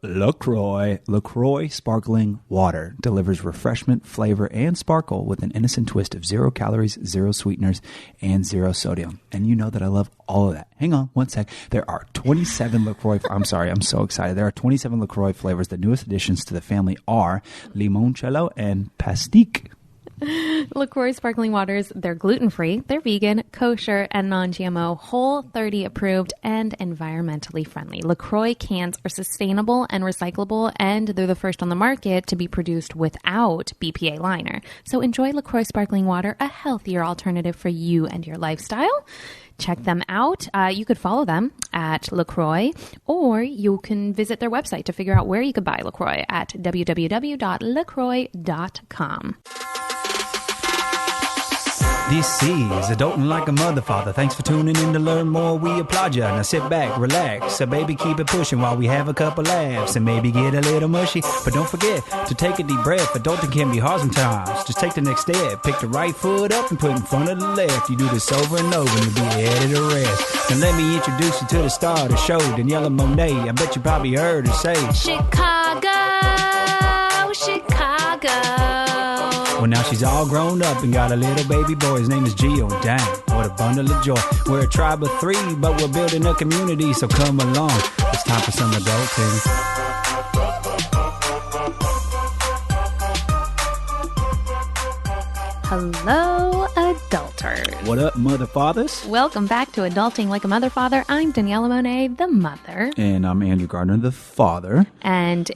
LaCroix. LaCroix sparkling water delivers refreshment, flavor, and sparkle with an innocent twist of 0 calories, 0 sweeteners, and 0 sodium. And you know that I love all of that. Hang on one sec. There are 27 LaCroix. I'm sorry. I'm so excited. There are 27 LaCroix flavors. The newest additions to the family are Limoncello and Pastique. LaCroix sparkling waters, they're gluten-free, they're vegan, kosher, and non-GMO, Whole30 approved, and environmentally friendly. LaCroix cans are sustainable and recyclable, and they're the first on the market to be produced without BPA liner. So enjoy LaCroix sparkling water, a healthier alternative for you and your lifestyle. Check them out. You could follow them at LaCroix, or you can visit their website to figure out where you could buy LaCroix at www.lacroix.com. This is Adulting Like a Mother Father. Thanks for tuning in to learn more. We applaud ya. Now sit back, relax. So baby, keep it pushing while we have a couple laughs and maybe get a little mushy. But don't forget to take a deep breath. Adulting can be hard sometimes. Just take the next step. Pick the right foot up and put it in front of the left. You do this over and over and you'll be ahead of the rest. Now let me introduce you to the star of the show, Daniella Monet. I bet you probably heard her say, Chicago, Chicago. Well, now she's all grown up and got a little baby boy. His name is Gio. Dang, what a bundle of joy. We're a tribe of 3, but we're building a community, so come along. It's time for some adulting. Hello, adulters. What up, mother fathers? Welcome back to Adulting Like a Mother Father. I'm Daniella Monet, the mother. And I'm Andrew Gardner, the father. And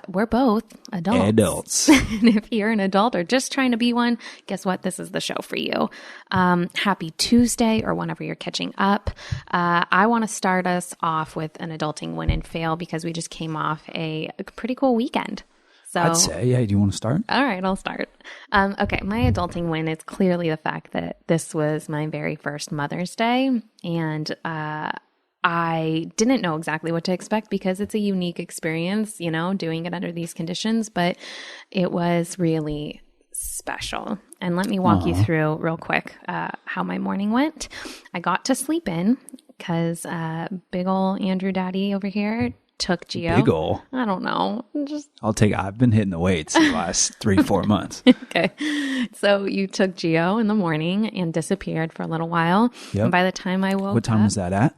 we're both adults. And if you're an adult or just trying to be one, guess what? This is the show for you. Happy Tuesday, or whenever you're catching up. I want to start us off with an adulting win and fail because we just came off a pretty cool weekend. So, I'd say, yeah. Do you want to start? All right, I'll start. Okay, my adulting win is clearly the fact that this was my very first Mother's Day, and I didn't know exactly what to expect because it's a unique experience, you know, doing it under these conditions, but it was really special. And let me walk you through real quick how my morning went. I got to sleep in because big ol' Andrew Daddy over here took Gio. Big ol'. I don't know. I've been hitting the weights the last 3-4 months. Okay. So you took Gio in the morning and disappeared for a little while. Yep. And by the time I woke up. What time was that at?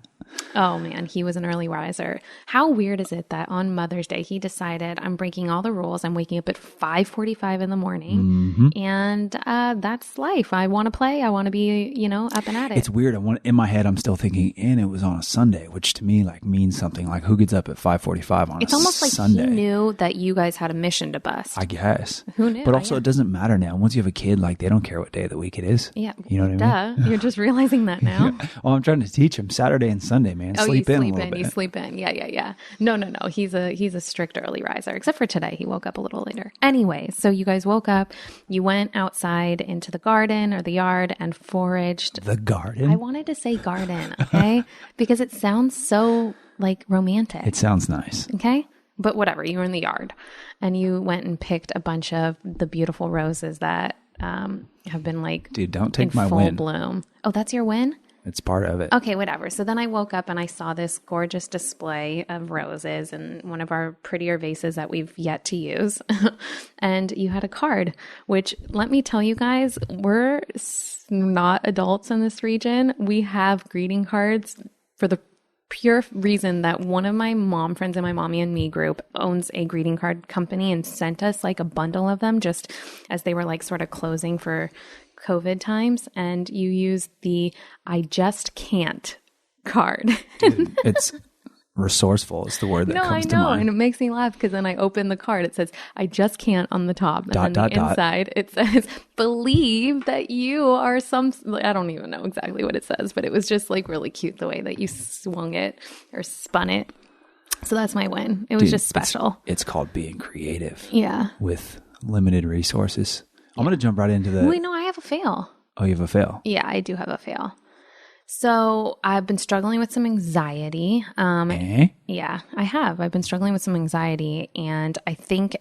Oh man, he was an early riser. How weird is it that on Mother's Day, he decided I'm breaking all the rules. I'm waking up at 5:45 in the morning and that's life. I want to play. I want to be, you know, up and at it. It's weird. In my head, I'm still thinking, and it was on a Sunday, which to me like means something. Like who gets up at 5:45 on it's a almost like Sunday? he knew that you guys had a mission to bust. I guess. Who knew? But also it doesn't matter now. Once you have a kid, like they don't care what day of the week it is. Yeah. You know what I mean? You're just realizing that now. Well, I'm trying to teach him Saturday and Sunday, man. Sleep in a little bit. You sleep in. Yeah. No. He's a strict early riser, except for today. He woke up a little later. Anyway, so you guys woke up, you went outside into the garden or the yard and foraged. The garden? I wanted to say garden, okay? Because it sounds so like romantic. It sounds nice. Okay? But whatever, you were in the yard and you went and picked a bunch of the beautiful roses that have been like Dude, don't take in my full win. bloom. Oh, that's your win? It's part of it. Okay, whatever. So then I woke up and I saw this gorgeous display of roses in one of our prettier vases that we've yet to use. And you had a card, which let me tell you guys, we're not adults in this region. We have greeting cards for the pure reason that one of my mom friends in my Mommy and Me group owns a greeting card company and sent us like a bundle of them just as they were like sort of closing for COVID times, and you use the I just can't card. Dude, it's resourceful is the word that comes to mind. And it makes me laugh because then I open the card. It says, I just can't on the top. And then inside it says, believe that you are some, I don't even know exactly what it says, but it was just like really cute the way that you swung it or spun it. So that's my win. It was just special. It's called being creative. Yeah. With limited resources. I'm going to jump right into the... Wait, no, I have a fail. Oh, you have a fail? Yeah, I do have a fail. So I've been struggling with some anxiety. Yeah, I have. I've been struggling with some anxiety. And I think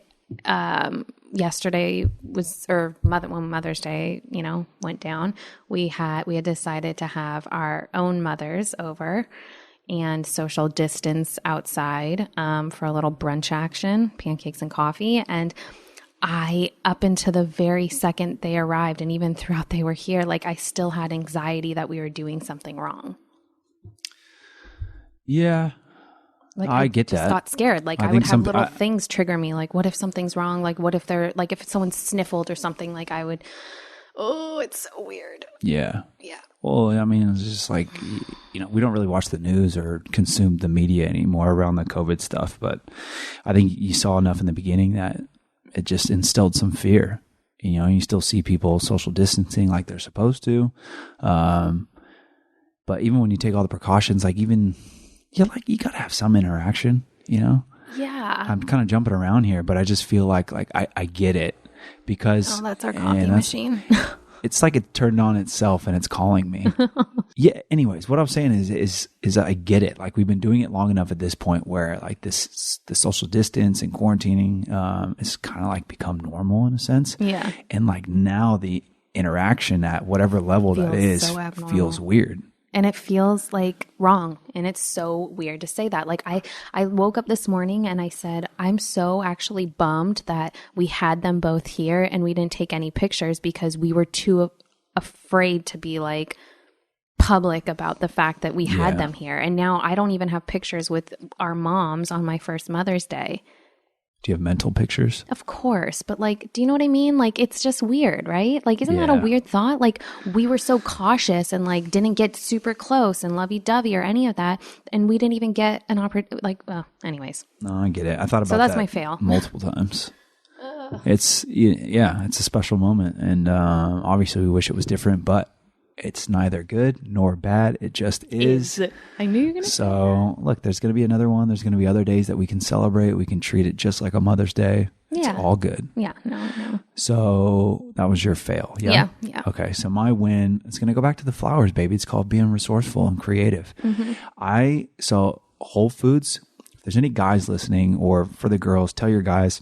yesterday was, or when Mother's Day, you know, went down, we had decided to have our own mothers over. and social distance outside for a little brunch action, pancakes and coffee. And I, up into the very second they arrived, and even throughout they were here, like I still had anxiety that we were doing something wrong. Yeah. Like I get just that. got scared. Like I would have little things trigger me. Like what if something's wrong? Like what if if someone sniffled or something, like I would, oh, it's so weird. Yeah. Yeah. Well, I mean, it's just like, we don't really watch the news or consume the media anymore around the COVID stuff. But I think you saw enough in the beginning that it just instilled some fear. You still see people social distancing like they're supposed to. But even when you take all the precautions, like even, you got to have some interaction, Yeah. I'm kind of jumping around here, but I just feel like I get it because. Oh, that's our coffee machine. It's like it turned on itself and it's calling me. Yeah. Anyways, what I'm saying is I get it. Like we've been doing it long enough at this point where like the social distance and quarantining is kind of like become normal in a sense. Yeah. And like now the interaction at whatever level that is feels weird. And it feels like wrong. And it's so weird to say that. Like I woke up this morning and I said, I'm so actually bummed that we had them both here and we didn't take any pictures because we were too afraid to be like public about the fact that we had them here. And now I don't even have pictures with our moms on my first Mother's Day. Do you have mental pictures? Of course. But like, do you know what I mean? Like, it's just weird, right? Like, isn't that a weird thought? Like, we were so cautious and like didn't get super close and lovey-dovey or any of that. And we didn't even get an opportunity. Like, well, anyways. No, I get it. I thought about so that's that my fail. multiple times. It's a special moment. And obviously we wish it was different, but it's neither good nor bad. It just is. I knew you were going to say that. Look, there's going to be another one. There's going to be other days that we can celebrate. We can treat it just like a Mother's Day. It's all good. Yeah. No. So that was your fail. Yeah. Yeah. Okay. So my win, it's going to go back to the flowers, baby. It's called being resourceful and creative. Mm-hmm. So Whole Foods, if there's any guys listening, or for the girls, tell your guys,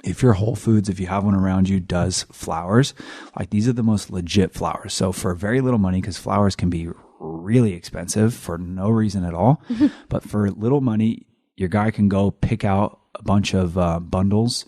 if your Whole Foods, if you have one around you, does flowers, like these are the most legit flowers. So for very little money, because flowers can be really expensive for no reason at all, but for little money, your guy can go pick out a bunch of bundles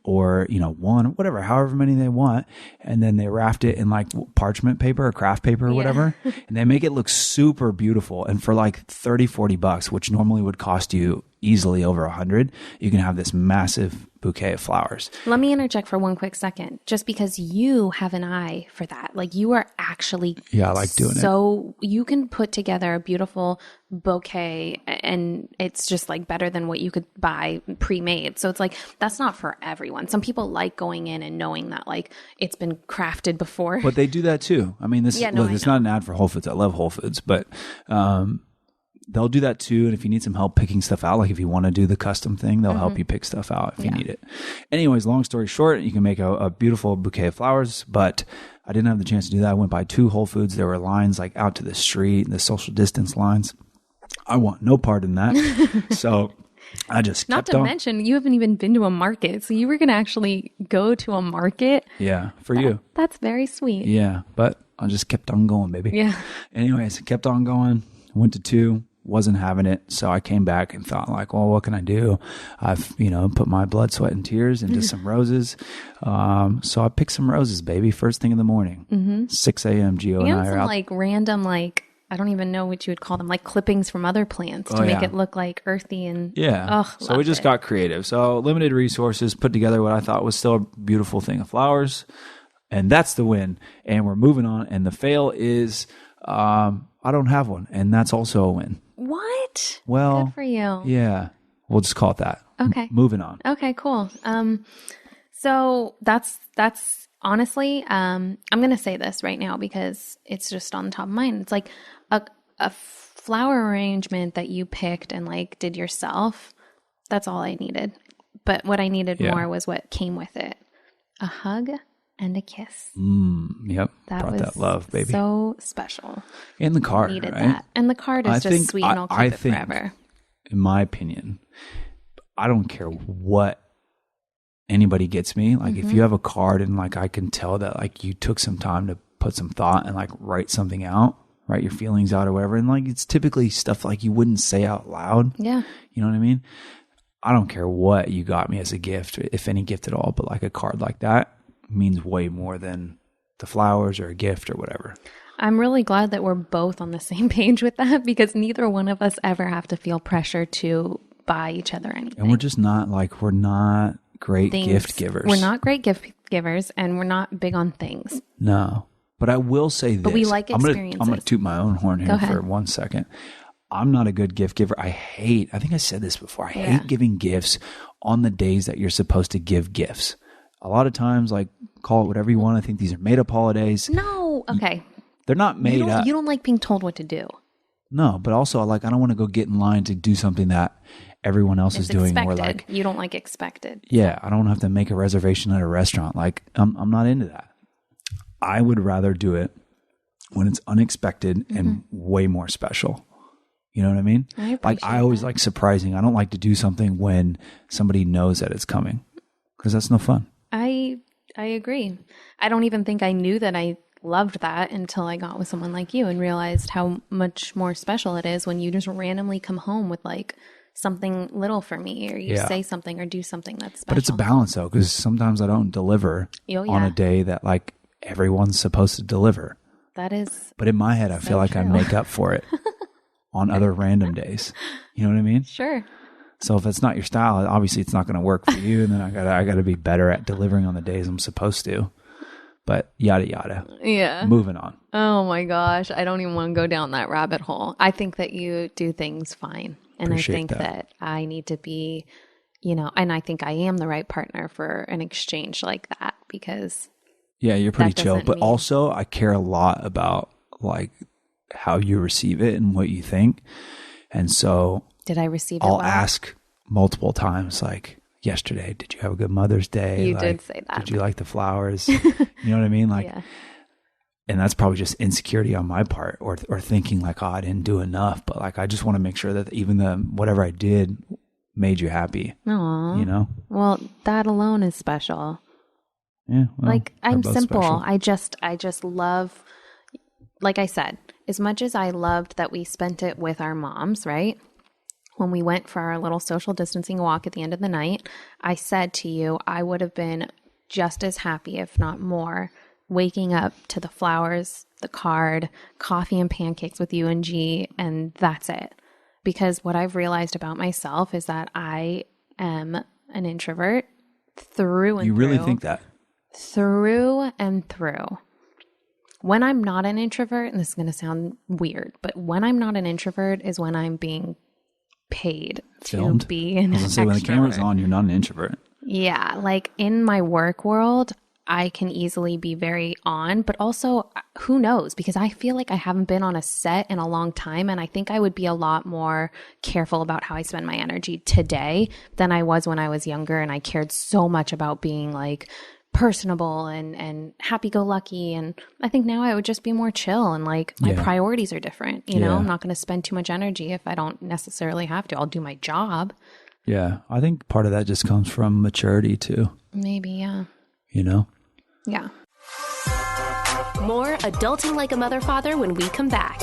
or, one, whatever, however many they want. And then they wrapped it in like parchment paper or craft paper or whatever. And they make it look super beautiful. And for like $30-$40, which normally would cost you easily over $100, you can have this massive bouquet of flowers. Let me interject for one quick second, just because you have an eye for that. Like you are actually I like doing it. So you can put together a beautiful bouquet and it's just like better than what you could buy pre-made. So it's like, that's not for everyone. Some people like going in and knowing that like it's been crafted before. But they do that too. I mean, it's not an ad for Whole Foods. I love Whole Foods, but they'll do that too. And if you need some help picking stuff out, like if you want to do the custom thing, they'll help you pick stuff out if you need it. Anyways, long story short, you can make a beautiful bouquet of flowers, but I didn't have the chance to do that. I went by 2 Whole Foods. There were lines like out to the street, the social distance lines. I want no part in that. So I just Not to mention, you haven't even been to a market. So you were going to actually go to a market. Yeah, for you. That's very sweet. Yeah, but I just kept on going, baby. Yeah. Anyways, kept on going. Went to 2. Wasn't having it. So I came back and thought like, well, what can I do? I've, put my blood, sweat, and tears into some roses. So I picked some roses, baby, first thing in the morning. 6 a.m. Gio and I are out. Like random, like, I don't even know what you would call them, like clippings from other plants to make it look like earthy and So we just got creative. So limited resources, put together what I thought was still a beautiful thing of flowers. And that's the win. And we're moving on. And the fail is I don't have one. And that's also a win. What? Well, good for you. Yeah. We'll just call it that. Okay. Moving on. Okay, cool. So that's honestly, I'm going to say this right now because it's just on the top of mind. It's like a flower arrangement that you picked and like did yourself. That's all I needed. But what I needed more was what came with it. A hug and a kiss. Yep. Brought that love, baby. So special. And the card, needed right? That. And the card is just sweet and I'll keep it forever. In my opinion, I don't care what anybody gets me. Like if you have a card and like I can tell that like you took some time to put some thought and like write something out, write your feelings out or whatever. And like, it's typically stuff like you wouldn't say out loud. Yeah. You know what I mean? I don't care what you got me as a gift, if any gift at all, but like a card like that means way more than the flowers or a gift or whatever. I'm really glad that we're both on the same page with that, because neither one of us ever have to feel pressure to buy each other anything. And we're just not like, we're not great gift givers. We're not great gift givers, and we're not big on things. No. But I will say this. But we like experiences. I'm going to toot my own horn here Go ahead. for 1 second. I'm not a good gift giver. I think I said this before. I hate giving gifts on the days that you're supposed to give gifts. A lot of times, like, call it whatever you want. I think these are made up holidays. No. Okay. They're not made up. You don't like being told what to do. No, but also, like, I don't want to go get in line to do something that everyone else is doing. Expected. Or like, you don't like expected. Yeah, I don't have to make a reservation at a restaurant. Like, I'm not into that. I would rather do it when it's unexpected and way more special. You know what I mean? I always like surprising. I don't like to do something when somebody knows that it's coming, because that's no fun. I agree. I don't even think I knew that I loved that until I got with someone like you and realized how much more special it is when you just randomly come home with like something little for me, or you say something or do something that's special. But it's a balance though, because sometimes I don't deliver on a day that like everyone's supposed to deliver. That is. But in my head, I feel like I make up for it on other random days. You know what I mean? Sure. So if it's not your style, obviously it's not going to work for you. And then I gotta be better at delivering on the days I'm supposed to. But yada, yada. Yeah. Moving on. Oh my gosh. I don't even want to go down that rabbit hole. I think that you do things fine. And Appreciate I think that I need to be, and I think I am the right partner for an exchange like that, because. Yeah, you're pretty chill. But also I care a lot about like how you receive it and what you think. And so. Did I receive it I'll well? ask multiple times, like, yesterday, did you have a good Mother's Day? You like, did say that. Did you like the flowers? You know what I mean? Like, and that's probably just insecurity on my part, or thinking like, oh, I didn't do enough. But like, I just want to make sure that even whatever I did made you happy. Aww. You know? Well, that alone is special. Yeah. Well, like, I'm simple. Special. I just love, like I said, as much as I loved that we spent it with our moms, right? When we went for our little social distancing walk at the end of the night, I said to you, I would have been just as happy, if not more, waking up to the flowers, the card, coffee and pancakes with you and G, and that's it. Because what I've realized about myself is that I am an introvert through and through. You really think that? Through and through. When I'm not an introvert, and this is going to sound weird, but when I'm not an introvert is when I'm being paid Filmed. To be an extrovert. When the camera's on, you're not an introvert. Yeah, like in my work world, I can easily be very on, but also who knows, because I feel like I haven't been on a set in a long time, and I think I would be a lot more careful about how I spend my energy today than I was when I was younger, and I cared so much about being like personable and happy-go-lucky, and I think now I would just be more chill, and like my priorities are different, you know. I'm not going to spend too much energy if I don't necessarily have to. I'll do my job. Yeah, I think part of that just comes from maturity too. Maybe, yeah. You know? Yeah. More Adulting Like a Mother Father when we come back.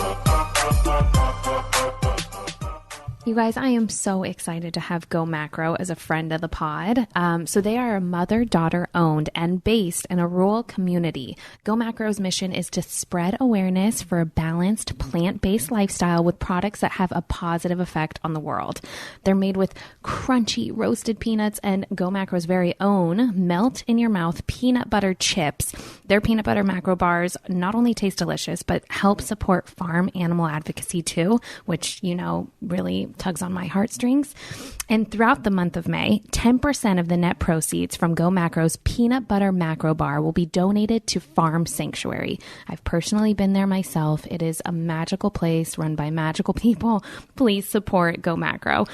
You guys, I am so excited to have Go Macro as a friend of the pod. So they are a mother-daughter owned and based in a rural community. Go Macro's mission is to spread awareness for a balanced plant-based lifestyle with products that have a positive effect on the world. They're made with crunchy roasted peanuts and Go Macro's very own melt-in-your-mouth peanut butter chips. Their peanut butter macro bars not only taste delicious, but help support farm animal advocacy too, which, you know, really tugs on my heartstrings. And throughout the month of May, 10% of the net proceeds from Go Macro's peanut butter macro bar will be donated to Farm Sanctuary. I've personally been there myself. It is a magical place run by magical people. Please support Go Macro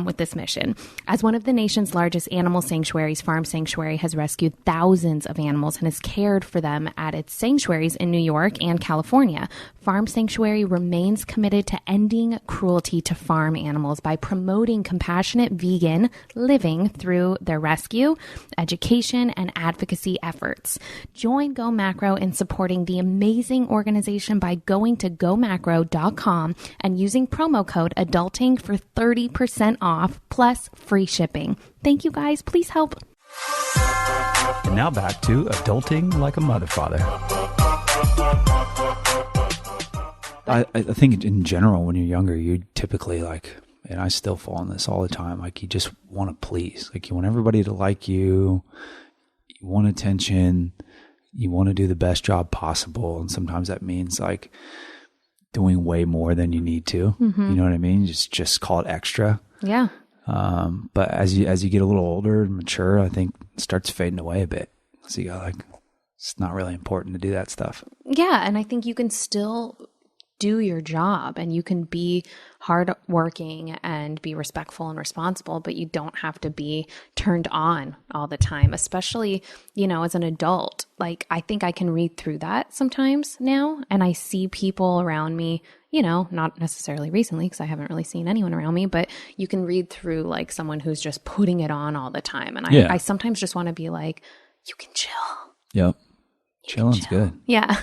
with this mission. As one of the nation's largest animal sanctuaries, Farm Sanctuary has rescued thousands of animals and has cared for them at its sanctuaries in New York and California. Farm Sanctuary remains committed to ending cruelty to farm animals by promoting compassionate vegan living through their rescue, education, and advocacy efforts. Join Go Macro in supporting the amazing organization by going to gomacro.com and using promo code ADULTING for 30% off plus free shipping. Thank you guys. Please help. And now back to Adulting Like a Mother Father. I think in general, when you're younger, you typically like, and I still fall in this all the time, like you just want to please. Like you want everybody to like you. You want attention. You want to do the best job possible. And sometimes that means like doing way more than you need to. Mm-hmm. You know what I mean? Just call it extra. Yeah. But as you get a little older and mature, I think it starts fading away a bit. So you got like, it's not really important to do that stuff. Yeah. And I think you can still do your job and you can be hardworking and be respectful and responsible, but you don't have to be turned on all the time, especially, you know, as an adult. Like, I think I can read through that sometimes now, and I see people around me, you know, not necessarily recently because I haven't really seen anyone around me, but you can read through like someone who's just putting it on all the time. And I sometimes just want to be like, you can chill. Yep. Chilling's good. Yeah.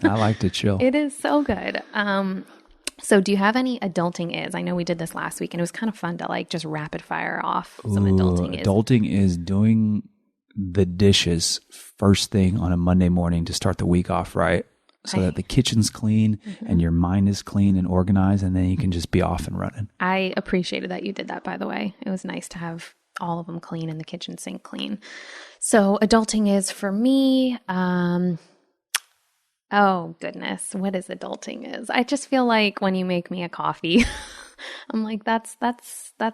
I like to chill. It is so good. So do you have any adulting is? I know we did this last week and it was kind of fun to like just rapid fire off some adulting is. Adulting is doing the dishes first thing on a Monday morning to start the week off right, so that the kitchen's clean and your mind is clean and organized, and then you can just be off and running. I appreciated that you did that, by the way. It was nice to have all of them clean and the kitchen sink clean. So adulting is for me, oh goodness, what is adulting is? I just feel like when you make me a coffee, I'm like, that's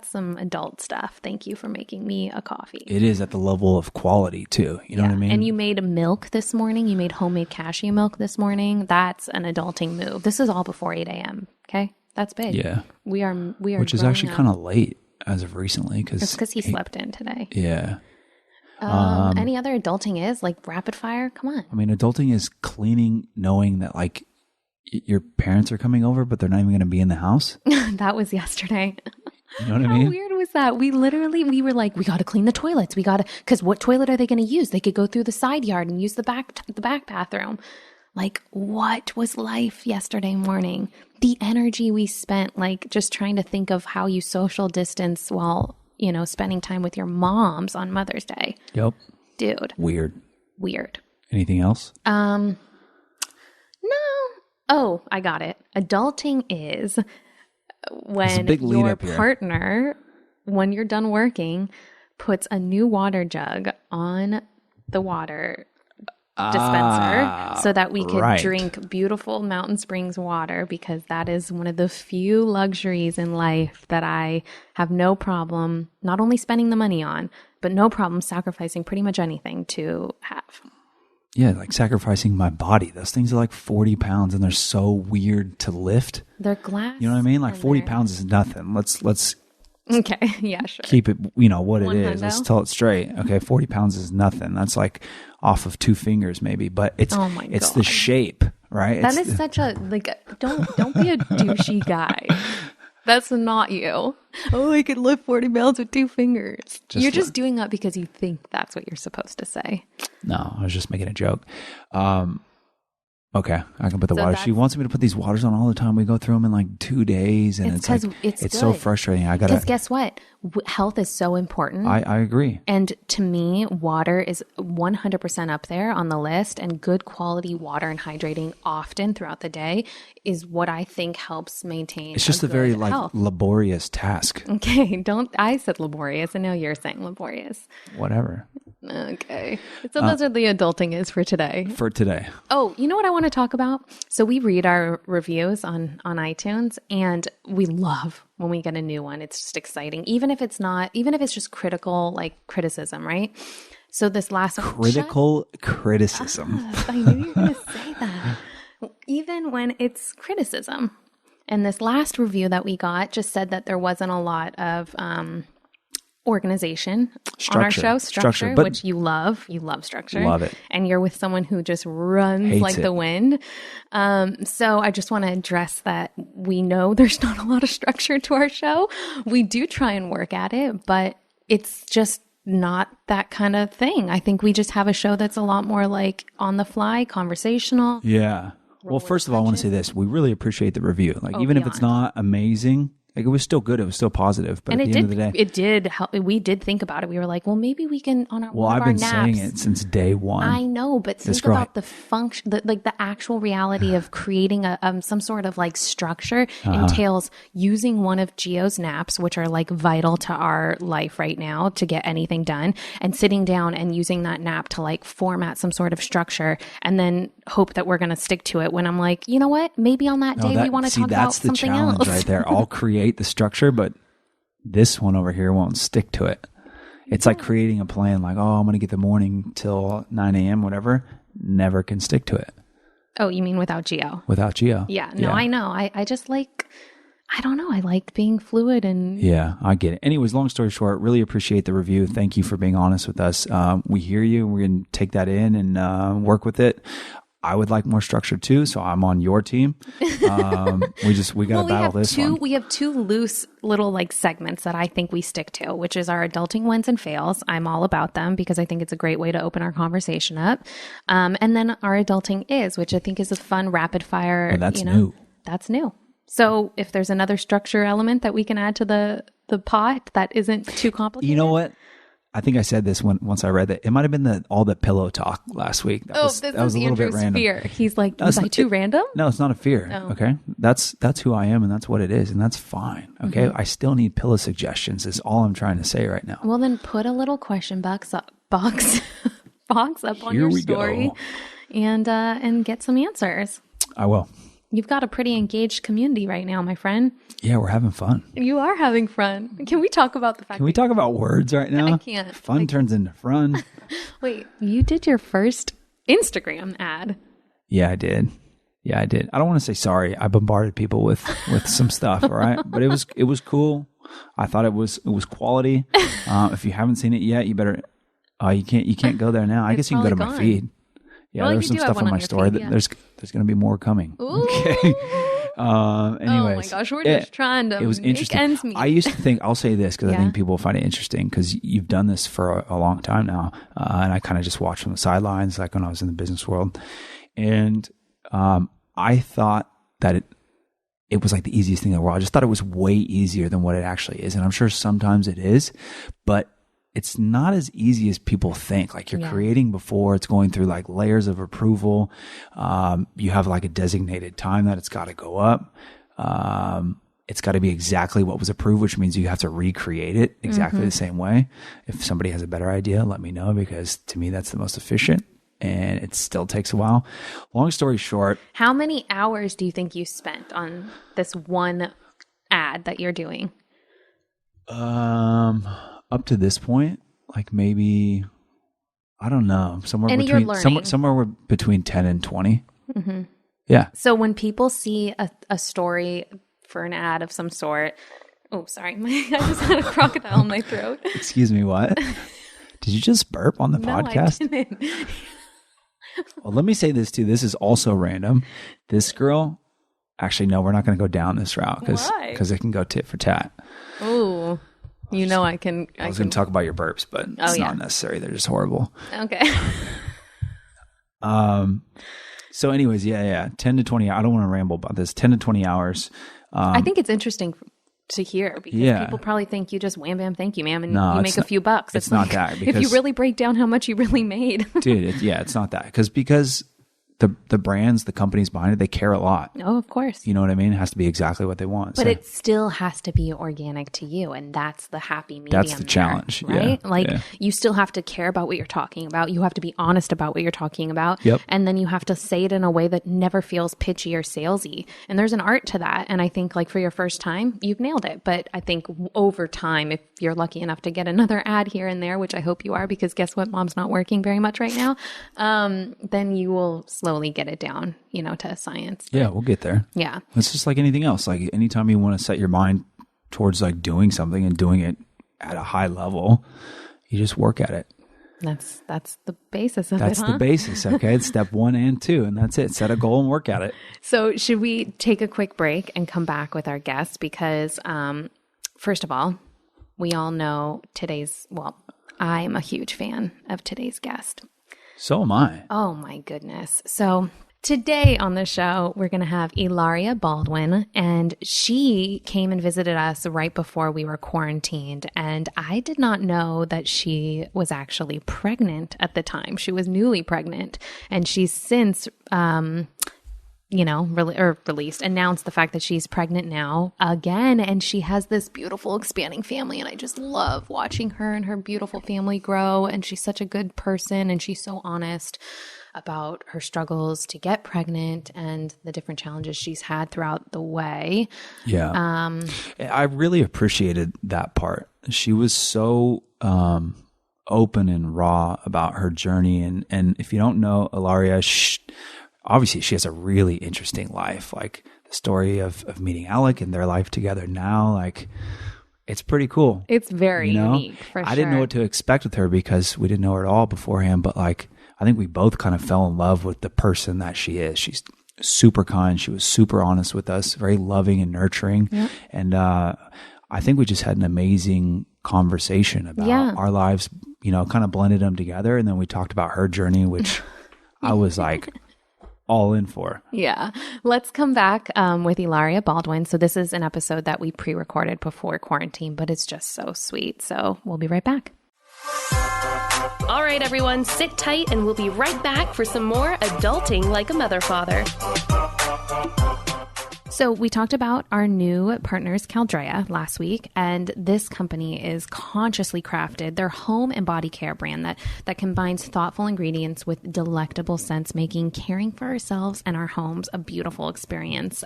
some adult stuff. Thank you for making me a coffee. It is at the level of quality too. You know what I mean? And you made milk this morning. You made homemade cashew milk this morning. That's an adulting move. This is all before 8 a.m. Okay. That's big. Yeah. We are. Which is actually kind of late as of recently. It's because he slept in today. Yeah. Any other adulting is like rapid fire? Come on. I mean, adulting is cleaning, knowing that like your parents are coming over, but they're not even going to be in the house. That was yesterday. You know what I mean? How weird was that? We were like, we got to clean the toilets. Because what toilet are they going to use? They could go through the side yard and use the back bathroom. Like, what was life yesterday morning? The energy we spent, like, just trying to think of how you social distance while, you know, spending time with your moms on Mother's Day. Yep. Dude. Weird. Anything else? No. Oh, I got it. Adulting is when your partner, when you're done working, puts a new water jug on the water dispenser so that we could drink beautiful Mountain Springs water, because that is one of the few luxuries in life that I have no problem not only spending the money on, but no problem sacrificing pretty much anything to have. Yeah, like sacrificing my body. Those things are like 40 pounds and they're so weird to lift. They're glass. You know what I mean? Like 40 pounds is nothing. Let's okay. Yeah, sure. Keep it, you know, what it is. Hundo. Let's tell it straight. Okay, 40 pounds is nothing. That's like off of 2 fingers maybe, but it's the shape, right? That is such a, like, don't be a douchey guy. That's not you. Oh, I could lift 40 pounds with 2 fingers. You're just doing that because you think that's what you're supposed to say. No, I was just making a joke. Okay, I can put the water. She wants me to put these waters on all the time. We go through them in like 2 days, and it's like, it's so frustrating. Because guess what? Health is so important. I agree. And to me, water is 100% up there on the list, and good quality water and hydrating often throughout the day is what I think helps maintain. It's just a very like laborious task. Okay, I said laborious, and now you're saying laborious. Whatever. Okay. So those are the adulting is for today. Oh, you know what I want to talk about? So we read our reviews on iTunes, and we love when we get a new one. It's just exciting. Even if it's just critical, like criticism, right? So this last one. Critical criticism. I knew you were going to say that. Even when it's criticism. And this last review that we got just said that there wasn't a lot of organization on our show, structure, which you love. You love structure. Love it. And you're with someone who just runs Hates like it. the wind. So I just want to address that we know there's not a lot of structure to our show. We do try and work at it, but it's just not that kind of thing. I think we just have a show that's a lot more like on the fly, conversational. Yeah. Well, first of all, I want to say this. We really appreciate the review. Like, even if it's not amazing, like, it was still good. It was still positive. But and at the end of the day, it did help. We did think about it. We were like, well, maybe we can on our well, one I've of our been naps. saying it since day one. I know, but think about the function, the actual reality of creating some sort of like structure entails using one of Gio's naps, which are like vital to our life right now to get anything done, and sitting down and using that nap to like format some sort of structure, and then hope that we're going to stick to it. When I'm like, you know what? Maybe on that day we want to talk about something else. That's the challenge right there. I'll create the structure, but this one over here won't stick to it. It's like creating a plan, like, oh, I'm going to get the morning till 9 a.m., whatever. Never can stick to it. Oh, you mean without Gio? Without Gio. Yeah. No, I know. I just like, I don't know. I like being fluid and. Yeah, I get it. Anyways, long story short, really appreciate the review. Thank you for being honest with us. We hear you. We're going to take that in and work with it. I would like more structure too, so I'm on your team. We got to battle this one. We have two loose little like segments that I think we stick to, which is our adulting wins and fails. I'm all about them because I think it's a great way to open our conversation up. And then our adulting is, which I think is a fun rapid fire. Oh, that's new. That's new. So if there's another structure element that we can add to the pot that isn't too complicated. You know what? I think I said this once I read that. It might have been all the pillow talk last week. That was a little bit random. Fear. He's like, was I too random? No, it's not a fear. Oh. Okay. That's who I am and that's what it is. And that's fine. Okay. I still need pillow suggestions is all I'm trying to say right now. Well, then put a little question box up on your story and get some answers. I will. You've got a pretty engaged community right now, my friend. Yeah, we're having fun. You are having fun. Can we talk about the fact? Can we talk about words right now? I can't. Fun turns into fun. Wait, you did your first Instagram ad. Yeah, I did. I don't want to say sorry. I bombarded people with some stuff, all right? But it was cool. I thought it was quality. If you haven't seen it yet, you better. You can't go there now. I guess you can go to my feed. Yeah, well, there's some stuff on my story. Feed, yeah. There's going to be more coming. Ooh. Okay. Anyways, oh my gosh, we're just trying to. It was interesting. Ends meet. I used to think, I'll say this because I think people will find it interesting because you've done this for a long time now, and I kind of just watched from the sidelines, like when I was in the business world, and I thought that it was like the easiest thing in the world. I just thought it was way easier than what it actually is, and I'm sure sometimes it is, but it's not as easy as people think. Like you're creating before it's going through like layers of approval. You have like a designated time that it's got to go up. It's got to be exactly what was approved, which means you have to recreate it exactly the same way. If somebody has a better idea, let me know because to me, that's the most efficient and it still takes a while. Long story short. How many hours do you think you spent on this one ad that you're doing? Up to this point, like maybe, I don't know, somewhere between 10 and 20. Mm-hmm. Yeah. So when people see a story for an ad of some sort, oh, sorry, I just had a crocodile in my throat. Excuse me, what? Did you just burp on the podcast? I didn't. Well, let me say this too. This is also random. This girl, actually, no, we're not going to go down this route because it can go tit for tat. Ooh. You know, I was going to talk about your burps, but it's not necessary. They're just horrible. Okay. So anyways, 10 to 20. I don't want to ramble about this. 10 to 20 hours. I think it's interesting to hear because people probably think you just wham, bam, thank you, ma'am, and you make a few bucks. It's not that. Because if you really break down how much you really made. Dude, it's not that. Because the brands, the companies behind it, they care a lot. Oh, of course. You know what I mean? It has to be exactly what they want. But it still has to be organic to you. And that's the happy medium. That's the challenge. Right? You still have to care about what you're talking about. You have to be honest about what you're talking about. Yep. And then you have to say it in a way that never feels pitchy or salesy. And there's an art to that. And I think like for your first time, you've nailed it. But I think over time, if you're lucky enough to get another ad here and there, which I hope you are, because guess what? Mom's not working very much right now. Then you will slowly get it down, to a science. Yeah, we'll get there. Yeah. It's just like anything else. Like anytime you want to set your mind towards like doing something and doing it at a high level. You just work at it. That's the basis of That's it, huh? the basis, okay? It's step 1 and 2, and that's it. Set a goal and work at it. So should we take a quick break and come back with our guest? Because first of all, we all know I'm a huge fan of today's guest. So am I. Oh my goodness. So today on the show, we're going to have Hilaria Baldwin, and she came and visited us right before we were quarantined. And I did not know that she was actually pregnant at the time. She was newly pregnant, and she's since, announced the fact that she's pregnant now again. And she has this beautiful expanding family. And I just love watching her and her beautiful family grow. And she's such a good person, and she's so honest about her struggles to get pregnant and the different challenges she's had throughout the way. Yeah. I really appreciated that part. She was so open and raw about her journey. And if you don't know Hilaria, obviously she has a really interesting life. Like the story of meeting Alec and their life together now, like it's pretty cool. It's very unique for sure. I didn't know what to expect with her because we didn't know her at all beforehand, but like I think we both kind of fell in love with the person that she is. She's super kind. She was super honest with us, very loving and nurturing. Yep. And I think we just had an amazing conversation about our lives, kind of blended them together. And then we talked about her journey, which I was like all in for. Yeah. Let's come back with Hilaria Baldwin. So this is an episode that we pre-recorded before quarantine, but it's just so sweet. So we'll be right back. All right, everyone, sit tight and we'll be right back for some more Adulting Like a Mother Father. So we talked about our new partners, Caldrea, last week, and this company is consciously crafted, their home and body care brand that combines thoughtful ingredients with delectable scents, making caring for ourselves and our homes a beautiful experience.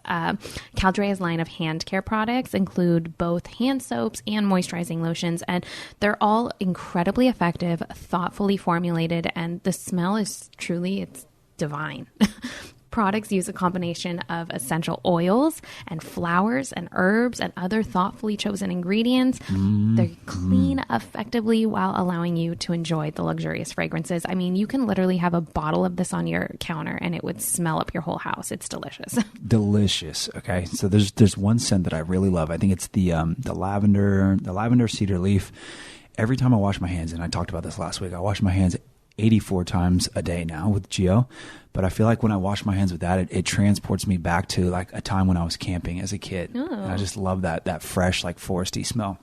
Caldrea's line of hand care products include both hand soaps and moisturizing lotions, and they're all incredibly effective, thoughtfully formulated, and the smell is truly, it's divine. Products use a combination of essential oils and flowers and herbs and other thoughtfully chosen ingredients. They clean effectively while allowing you to enjoy the luxurious fragrances. I mean, you can literally have a bottle of this on your counter and it would smell up your whole house. It's delicious. Delicious. Okay. So there's one scent that I really love. I think it's the lavender cedar leaf. Every time I wash my hands, and I talked about this last week, I wash my hands 84 times a day now with Gio, but I feel like when I wash my hands with that, it transports me back to like a time when I was camping as a kid. And I just love that fresh, like foresty smell.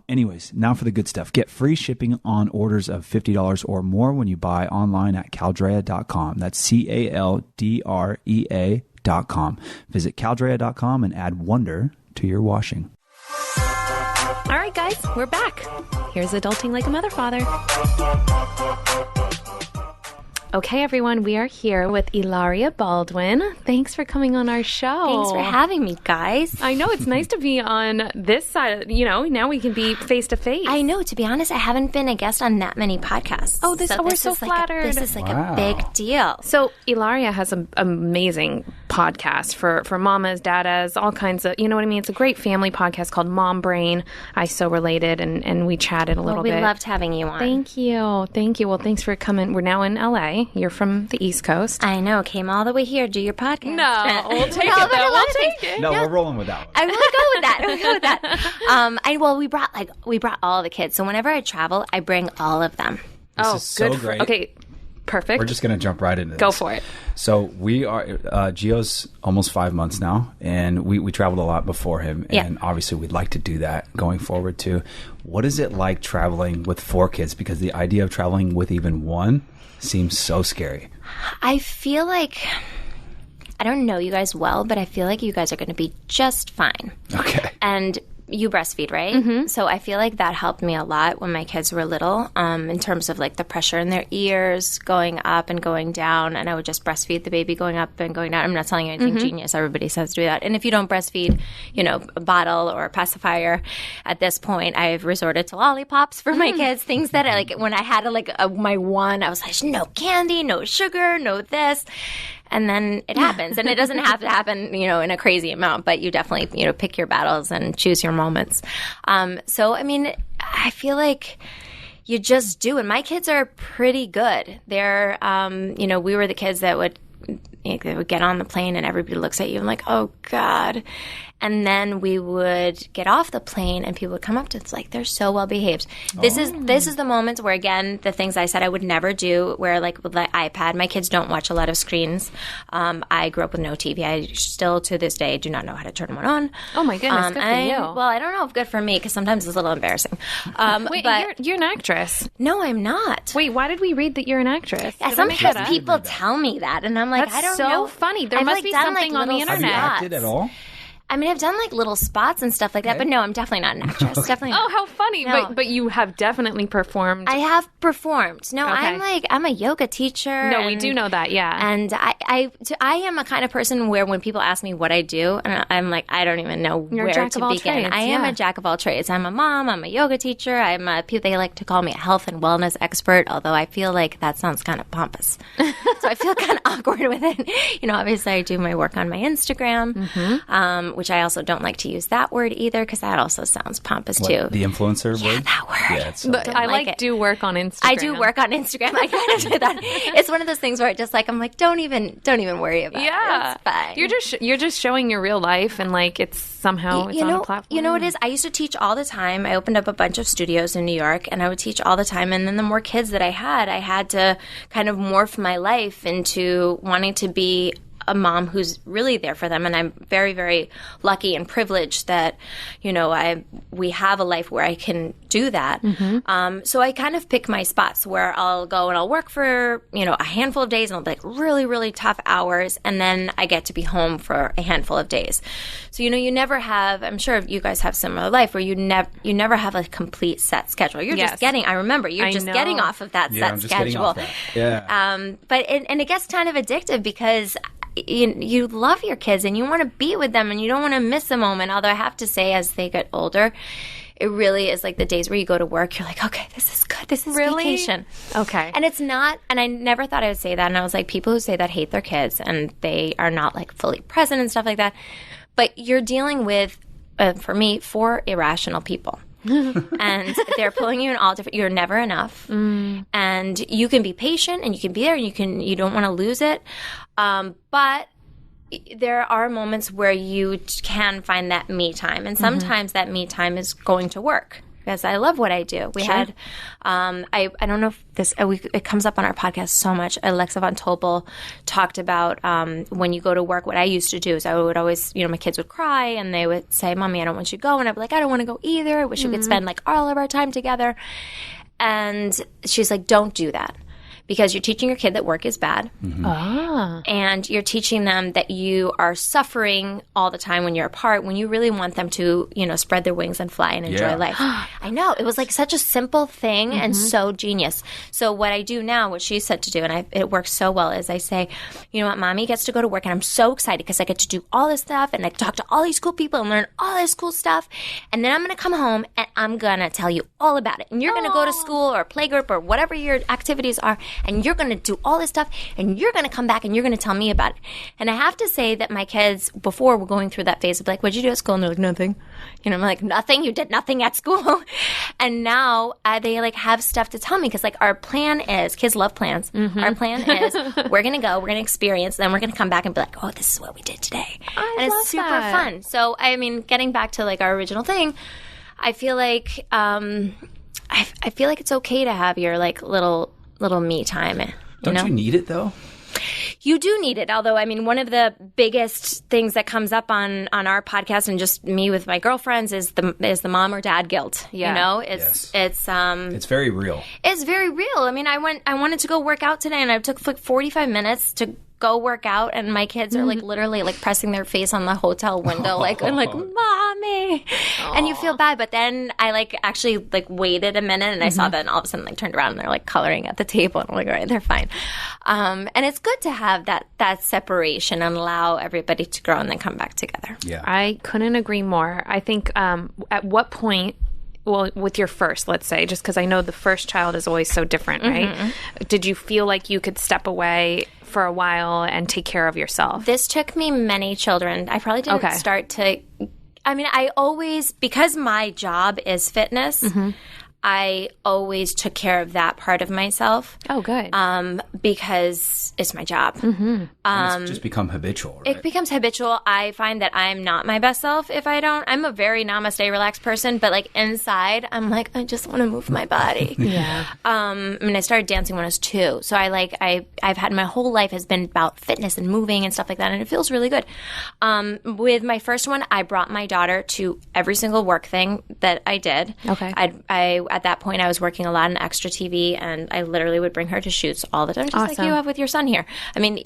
Anyways, now for the good stuff. Get free shipping on orders of $50 or more when you buy online at caldrea.com. That's CALDREA.com. Visit caldrea.com and add wonder to your washing. All right, guys, we're back. Here's Adulting Like a Mother Father. Okay, everyone, we are here with Hilaria Baldwin. Thanks for coming on our show. Thanks for having me, guys. I know, it's nice to be on this side. Now we can be face to face. I know, to be honest, I haven't been a guest on that many podcasts. Oh, we're so flattered. This is like a big deal. So Hilaria has an amazing podcast for mamas, dadas, all kinds of, you know what I mean? It's a great family podcast called Mom Brain. I so related, and we chatted a little bit. We loved having you on. Thank you. Well, thanks for coming. We're now in LA. You're from the East Coast. I know. Came all the way here to do your podcast. No, we'll take it. We'll take it. No, we're rolling with that one. I will go with that. We brought all the kids. So whenever I travel, I bring all of them. This is so good. great. Okay, perfect. We're just going to jump right into this. Go for it. So we are, Gio's almost 5 months now, and we traveled a lot before him, and obviously we'd like to do that going forward too. What is it like traveling with 4 kids? Because the idea of traveling with even one seems so scary. I feel like, I don't know you guys well, but I feel like you guys are going to be just fine. Okay. And you breastfeed, right? Mm-hmm. So I feel like that helped me a lot when my kids were little, in terms of like the pressure in their ears going up and going down. And I would just breastfeed the baby going up and going down. I'm not telling you anything genius. Everybody says to do that. And if you don't breastfeed, a bottle or a pacifier, at this point, I've resorted to lollipops for my kids. Things that when I had my one, I was like, no candy, no sugar, no this. And then it happens. And it doesn't have to happen, in a crazy amount, but you definitely, pick your battles and choose your moments. So, I mean, I feel like you just do. And my kids are pretty good. They're, we were the kids that would get on the plane and everybody looks at you and like, oh God. And then we would get off the plane and people would come up to us like, they're so well behaved. This is the moments where, again, the things I said I would never do, where like with the iPad, my kids don't watch a lot of screens. I grew up with no TV. I still to this day do not know how to turn one on. Oh my goodness, good for you. Well, I don't know if good for me because sometimes it's a little embarrassing. Wait, but you're an actress. No, I'm not. Wait, why did we read that you're an actress? Sometimes people tell me that and I'm like, I don't know. So funny. There must be something on the internet. Have you acted at all? I mean, I've done like little spots and stuff like that, but no, I'm definitely not an actress. Definitely not. Oh, how funny. No. But you have definitely performed. I have performed. No, Okay. I'm a yoga teacher. No, we do know that, yeah. And I am a kind of person where when people ask me what I do, and I'm like, I don't even know You're a where jack to of all begin. trades, I am yeah. a jack of all trades. I'm a mom. I'm a yoga teacher. They like to call me a health and wellness expert, although I feel like that sounds kind of pompous. So I feel kind of awkward with it. Obviously I do my work on my Instagram, which I also don't like to use that word either because that also sounds pompous too. The influencer word? That word. Yeah, it's But I like it. do work on Instagram. I do work on Instagram. I kind of do that. It's one of those things where I'm like, don't even worry about it. Yeah. It's fine. You're just showing your real life and like it's somehow it's on a platform. You know what it is? I used to teach all the time. I opened up a bunch of studios in New York and I would teach all the time. And then the more kids that I had to kind of morph my life into wanting to be a mom who's really there for them. And I'm very, very lucky and privileged that, we have a life where I can do that. So I kind of pick my spots where I'll go and I'll work for, a handful of days and it'll be like really, really tough hours. And then I get to be home for a handful of days. So, you never have, I'm sure you guys have similar life where you never have a complete set schedule. You're just getting getting off of that set schedule. Yeah. But it gets kind of addictive because you love your kids and you want to be with them and you don't want to miss a moment. Although I have to say, as they get older, it really is like the days where you go to work, you're like, okay, this is good. This is vacation. Okay. And it's not, and I never thought I would say that. And I was like, people who say that hate their kids and they are not like fully present and stuff like that. But you're dealing with, for me, 4 irrational people. And they're pulling you in all different. You're never enough, and you can be patient and you can be there. And you don't want to lose it, but there are moments where you can find that me time, and sometimes that me time is going to work. Because I love what I do. We had, I don't know if this, it comes up on our podcast so much. Alexa von Tobel talked about when you go to work, what I used to do is I would always, my kids would cry and they would say, Mommy, I don't want you to go. And I'd be like, I don't want to go either. I wish we could spend like all of our time together. And she's like, don't do that. Because you're teaching your kid that work is bad. And you're teaching them that you are suffering all the time when you're apart, when you really want them to, spread their wings and fly and enjoy life. I know. It was like such a simple thing and so genius. So what I do now, what she said to do, and it works so well, is I say, you know what, Mommy gets to go to work and I'm so excited because I get to do all this stuff and I talk to all these cool people and learn all this cool stuff. And then I'm going to come home and I'm going to tell you all about it. And you're going to go to school or playgroup or whatever your activities are. And you're going to do all this stuff, and you're going to come back, and you're going to tell me about it. And I have to say that my kids, before were going through that phase of like, what'd you do at school? And they're like, nothing. I'm like, nothing? You did nothing at school? And now they like have stuff to tell me because like our plan is, kids love plans. Our plan is we're going to go, we're going to experience, then we're going to come back and be like, oh, this is what we did today. And it's super fun. So, I mean, getting back to like our original thing, I feel like I feel like it's okay to have your like little me time. Don't you need it though? You do need it. Although, I mean, one of the biggest things that comes up on our podcast and just me with my girlfriends is the mom or dad guilt. Yeah. It's very real. It's very real. I mean, I wanted to go work out today and I took like 45 minutes to go work out and my kids are like literally like pressing their face on the hotel window like Mommy. And you feel bad, but then I like actually like waited a minute and I saw that and all of a sudden like turned around and they're like coloring at the table and I'm like, all right, they're fine. And it's good to have that separation and allow everybody to grow and then come back together. Yeah. I couldn't agree more. I think at what point well, with your first, let's say, just because I know the first child is always so different, right? Did you feel like you could step away for a while and take care of yourself? This took me many children. I probably didn't start to, I mean, I always, because my job is fitness, I always took care of that part of myself. Oh, good. Because it's my job. It's just become habitual, right? It becomes habitual. I find that I'm not my best self if I don't. I'm a very namaste relaxed person, but like inside, I'm like, I just want to move my body. I mean, I started dancing when I was 2. So I've had my whole life has been about fitness and moving and stuff like that, and it feels really good. With my first one, I brought my daughter to every single work thing that I did. Okay. At that point, I was working a lot in extra TV, and I literally would bring her to shoots all the time, just like you have with your son here. I mean,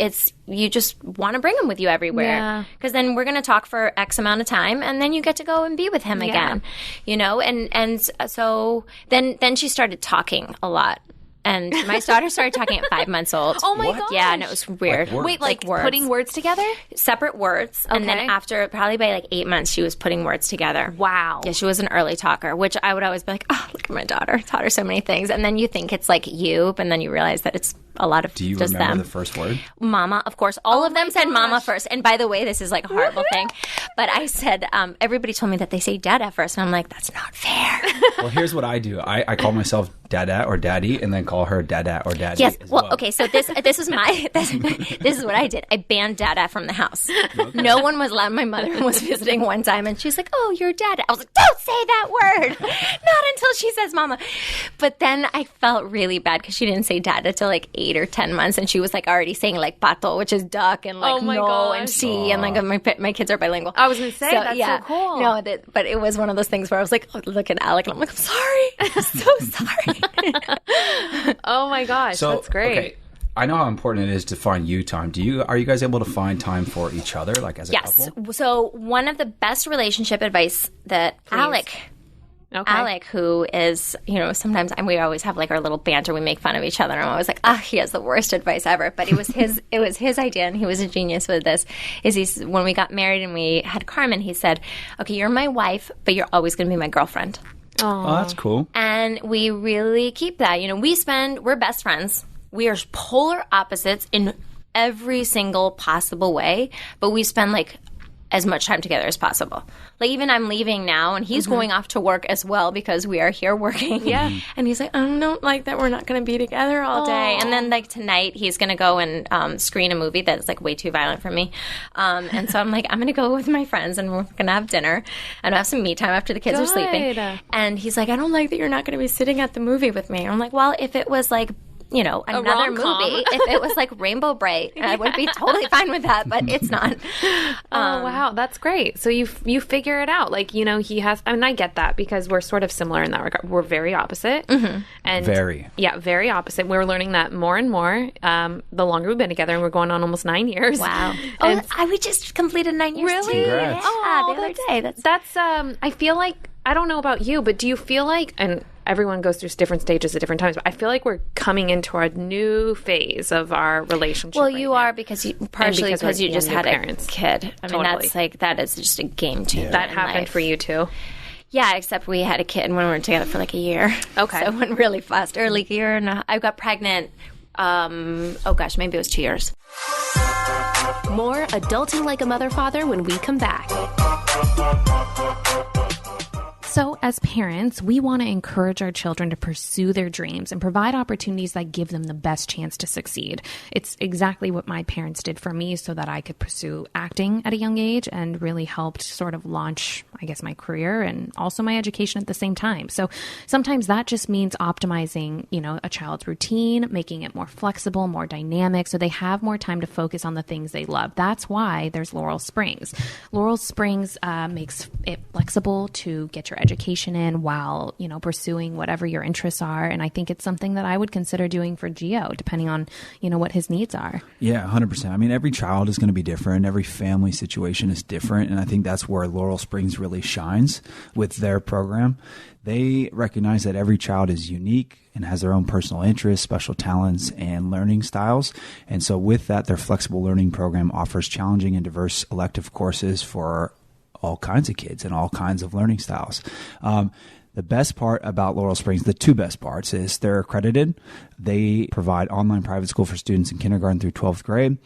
you just want to bring him with you everywhere, because then we're going to talk for X amount of time, and then you get to go and be with him again, you know. And so then she started talking a lot. And my daughter started talking at 5 months old. Oh my gosh. Yeah, and it was weird. Wait, like words. putting words together? Separate words. And then after, probably by like 8 months, she was putting words together. Wow. Yeah, she was an early talker, which I would always be like, oh, look at my daughter. I taught her so many things. And then you think it's like you, and then you realize that it's a lot of just them. Do you remember the first word? Mama, of course. All of them said mama first. And by the way, this is like a horrible thing. But I said, everybody told me that they say dada first. And I'm like, that's not fair. Well, here's what I do. I call myself dada or daddy, and then call her dada or daddy. Yes. As Well, okay. So this is my this is what I did. I banned dada from the house. Okay. No one was allowed. My mother was visiting one time, and she's like, "Oh, you're dada." I was like, "Don't say that word. Not until she says mama." But then I felt really bad because she didn't say dada till like 8 or 10 months, and she was like already saying like pato, which is duck, and like no and si, and like my kids are bilingual. I was going to say that's so cool. No, but it was one of those things where I was like, oh, look at Alec, and I'm like, I'm sorry, I'm so sorry. Oh my gosh, that's great. Okay. I know how important it is to find you time. Are you guys able to find time for each other, like as a couple? Yes. So one of the best relationship advice that Alec, who is, sometimes we always have like our little banter. We make fun of each other. And I'm always like, he has the worst advice ever. But it was his idea, and he was a genius with this. When we got married and we had Carmen, he said, okay, you're my wife, but you're always going to be my girlfriend. Oh, that's cool. And we really keep that. We're best friends. We are polar opposites in every single possible way, but we spend like as much time together as possible. Like even I'm leaving now, and he's going off to work as well because we are here working. Yeah. And he's like, I don't like that we're not going to be together all day. And then like tonight he's going to go and screen a movie that's like way too violent for me. And so I'm like, I'm going to go with my friends, and we're going to have dinner and have some me time after the kids are sleeping. And he's like, I don't like that you're not going to be sitting at the movie with me. And I'm like, well, if it was like, another movie. If it was like Rainbow Bright, I would be totally fine with that, but it's not. Oh, wow. That's great. So you figure it out. Like, he has, I mean, I get that because we're sort of similar in that regard. We're very opposite. And very. Yeah, very opposite. We're learning that more and more the longer we've been together, and we're going on almost 9 years. Wow. We just completed 9 years. Really? Too. Congrats. The other day. That's I feel like, I don't know about you, but do you feel like, and everyone goes through different stages at different times, but I feel like we're coming into our new phase of our relationship. Well, you are because you just had a kid. I mean, totally. that is just a game changer. That happened for you too. Yeah, except we had a kid when we were together for like a year. Okay. So it went really fast. Early year, and I got pregnant. Maybe it was 2 years. More Adulting Like a Mother Father when we come back. So as parents, we want to encourage our children to pursue their dreams and provide opportunities that give them the best chance to succeed. It's exactly what my parents did for me so that I could pursue acting at a young age, and really helped sort of launch, I guess, my career and also my education at the same time. So sometimes that just means optimizing, a child's routine, making it more flexible, more dynamic, so they have more time to focus on the things they love. That's why there's Laurel Springs. Laurel Springs makes it flexible to get your education in while, pursuing whatever your interests are. And I think it's something that I would consider doing for Gio, depending on, what his needs are. Yeah, 100%. I mean, every child is going to be different. Every family situation is different. And I think that's where Laurel Springs really shines with their program. They recognize that every child is unique and has their own personal interests, special talents, and learning styles. And so with that, their flexible learning program offers challenging and diverse elective courses for all kinds of kids and all kinds of learning styles. The best part about Laurel Springs, the two best parts, is they're accredited. They provide online private school for students in kindergarten through 12th grade.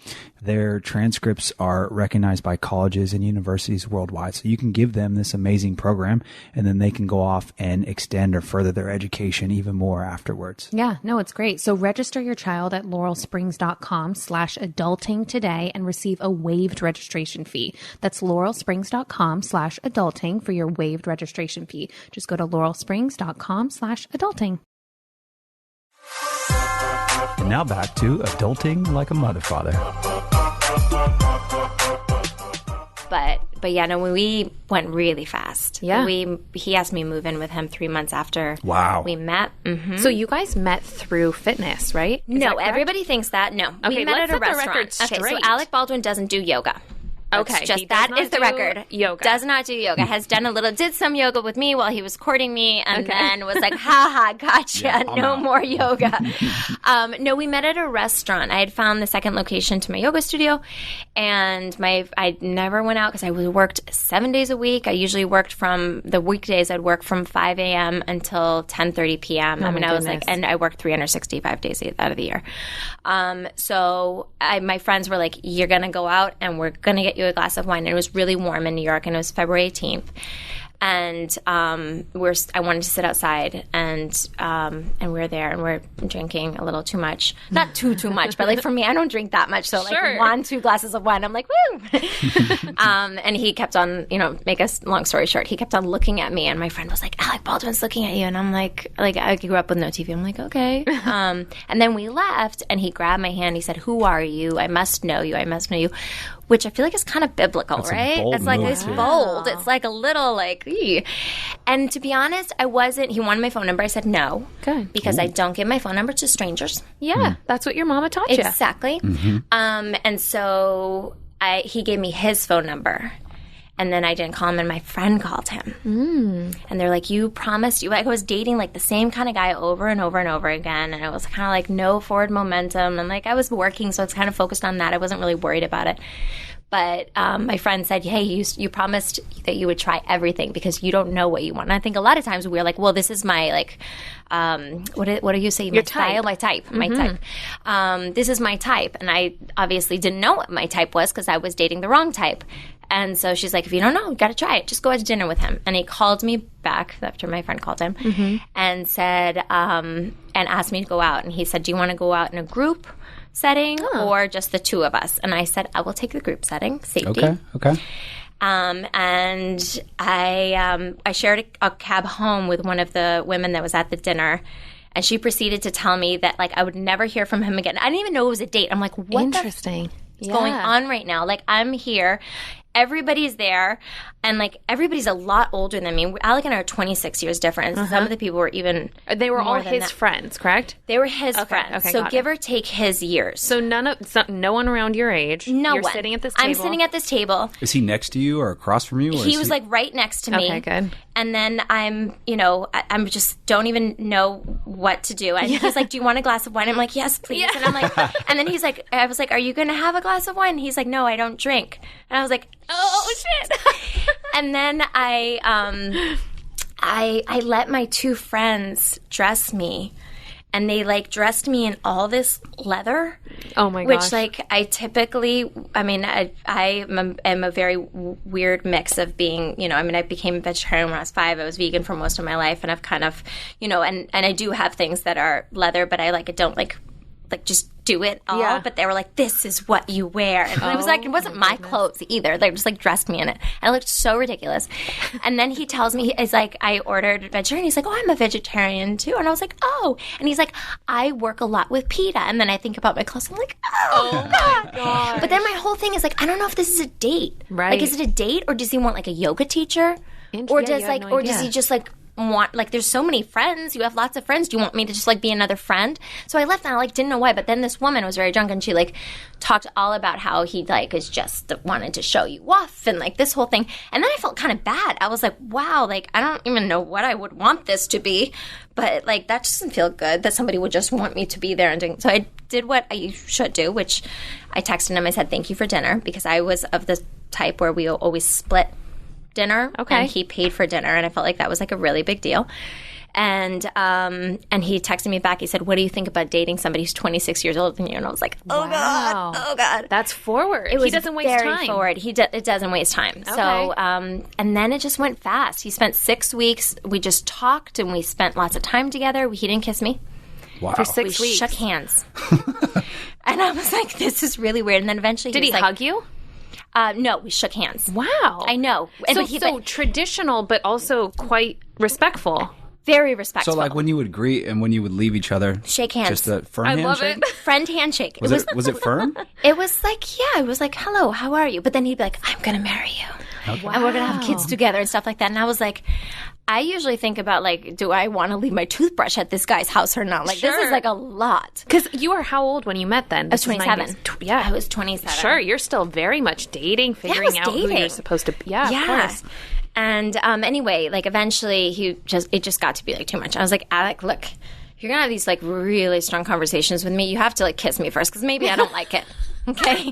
Their transcripts are recognized by colleges and universities worldwide. So you can give them this amazing program, and then they can go off and extend or further their education even more afterwards. Yeah, no, it's great. So register your child at laurelsprings.com/adulting today and receive a waived registration fee. That's laurelsprings.com/adulting for your waived registration fee. Just go to laurelsprings.com/adulting. And now back to Adulting Like a Mother Father. But yeah, no, we went really fast. Yeah. He asked me to move in with him 3 months after we met. Mm-hmm. So you guys met through fitness, right? No, everybody thinks that. No. Okay, we met let's at a set the restaurant. record Okay, so straight. Alec Baldwin doesn't do yoga. Okay, Just he does that not is the do record. yoga. Does not do yoga. Has did some yoga with me while he was courting me, and then was like, "Ha, gotcha. Yeah, no more yoga." No, we met at a restaurant. I had found the second location to my yoga studio, and I never went out because I worked 7 days a week. I usually worked from the weekdays. I'd work from 5 a.m. until 10:30 p.m. Oh, I mean, my I was like, goodness. and I worked 365 days out of the year. So my friends were like, "You're gonna go out, and we're gonna get you a glass of wine." And it was really warm in New York, and it was February 18th. And I wanted to sit outside, and we were there, and we're drinking a little too much. Not too much, but like for me, I don't drink that much. So like Sure. 1-2 glasses of wine, I'm like, woo. And he kept on, make a long story short, he kept on looking at me, and my friend was like, Alec Baldwin's looking at you, and I'm like I grew up with no TV. I'm like, okay. And then we left, and he grabbed my hand. He said, "Who are you? I must know you. I must know you." Which I feel like is kind of biblical, That's a right? bold It's like move, it's too. bold. It's like a little like, eeh. And to be honest, I wasn't. He wanted my phone number. I said no, Good. because I don't give my phone number to strangers. Yeah, that's what your mama taught you. Exactly. And so he gave me his phone number. And then I didn't call him, and my friend called him. And they're like, "You promised you." Like, I was dating like the same kind of guy over and over and over again, and it was kind of like no forward momentum. And like I was working, so it's kind of focused on that. I wasn't really worried about it. But my friend said, "Hey, you promised that you would try everything because you don't know what you want." And I think a lot of times we're like, "Well, this is my like, what do you say? Your My type. style, my type, my type. This is my type." And I obviously didn't know what my type was because I was dating the wrong type. And so she's like, "If you don't know, you got to try it. Just go out to dinner with him." And he called me back after my friend called him and said, and asked me to go out. And he said, "Do you want to go out in a group setting or just the two of us?" And I said, "I will take the group setting, safety." Okay. And I shared a cab home with one of the women that was at the dinner. And she proceeded to tell me that, like, I would never hear from him again. I didn't even know it was a date. I'm like, what Interesting. is going on right now? Like, I'm here. Everybody's there. And, like, everybody's a lot older than me. Alec and I are 26 years different. Some of the people were even They were all more than his that. friends, correct? They were his friends. okay, So got give or take his years. So no one around your age. No You're one. sitting at this table. I'm sitting at this table. Is he next to you or across from you? Or He is was like right next to me. Okay, good. And then I'm just don't even know what to do. And he's like, "Do you want a glass of wine?" I'm like, "Yes, please." And I'm like, and then he's like, I was like, "Are you going to have a glass of wine?" And he's like, "No, I don't drink." And I was like, "Oh shit." And then I let my two friends dress me. And they like dressed me in all this leather. Oh my gosh. Which like I typically, I am a very weird mix of being, I became a vegetarian when I was 5. I was vegan for most of my life, and I've kind of, and I do have things that are leather, but I don't like just do it all. Yeah. But they were like, "This is what you wear," and it was like it wasn't my clothes either. They just like dressed me in it. I looked so ridiculous. And then he tells me, he's like, I ordered vegetarian. He's like, "Oh, I'm a vegetarian too." And I was like, "Oh," and he's like, "I work a lot with PETA." And then I think about my clothes. I'm like, oh my god. But then my whole thing is like, I don't know if this is a date. Right. Like, is it a date, or does he want like a yoga teacher, or Yeah, does you have no does he idea. just like want, like, there's so many friends, you have lots of friends, do you want me to just like be another friend? So I left and I like didn't know why, but then this woman was very drunk and she like talked all about how he like is just wanted to show you off and like this whole thing. And then I felt kind of bad. I was like, wow, like I don't even know what I would want this to be, but like that doesn't feel good that somebody would just want me to be there and doing. So I did what I should do, which I texted him. I said, "Thank you for dinner," because I was of the type where we always split dinner. Okay. And he paid for dinner, and I felt like that was like a really big deal. And he texted me back. He said, "What do you think about dating somebody who's 26 years older than you?" And I was like, "Oh Wow. God, oh God." That's forward. He doesn't waste very time. forward. It doesn't waste time. So, and then it just went fast. He spent 6 weeks. We just talked, and we spent lots of time together. He didn't kiss me. Wow. For 6 We weeks. shook hands. And I was like, "This is really weird." And then eventually, Did he was like, hug you? No, we shook hands. Wow. I know. So traditional, but also quite respectful. Very respectful. So like when you would greet and when you would leave each other, Shake hands. just a firm I love handshake? it. Friend handshake. Was it firm? It was like, yeah, it was like, "Hello, how are you?" But then he'd be like, "I'm going to marry you. And we're going to have kids together," and stuff like that. And I was like, I usually think about like, do I want to leave my toothbrush at this guy's house or not? Like, this is like a lot. Because you were how old when you met then? I was 27. Yeah. I was 27. Sure, you're still very much dating, figuring out who you're supposed to be. Yeah, of course. And anyway, like eventually it just got to be like too much. I was like, "Alec, look, if you're going to have these like really strong conversations with me, you have to like kiss me first because maybe I don't like it." Okay.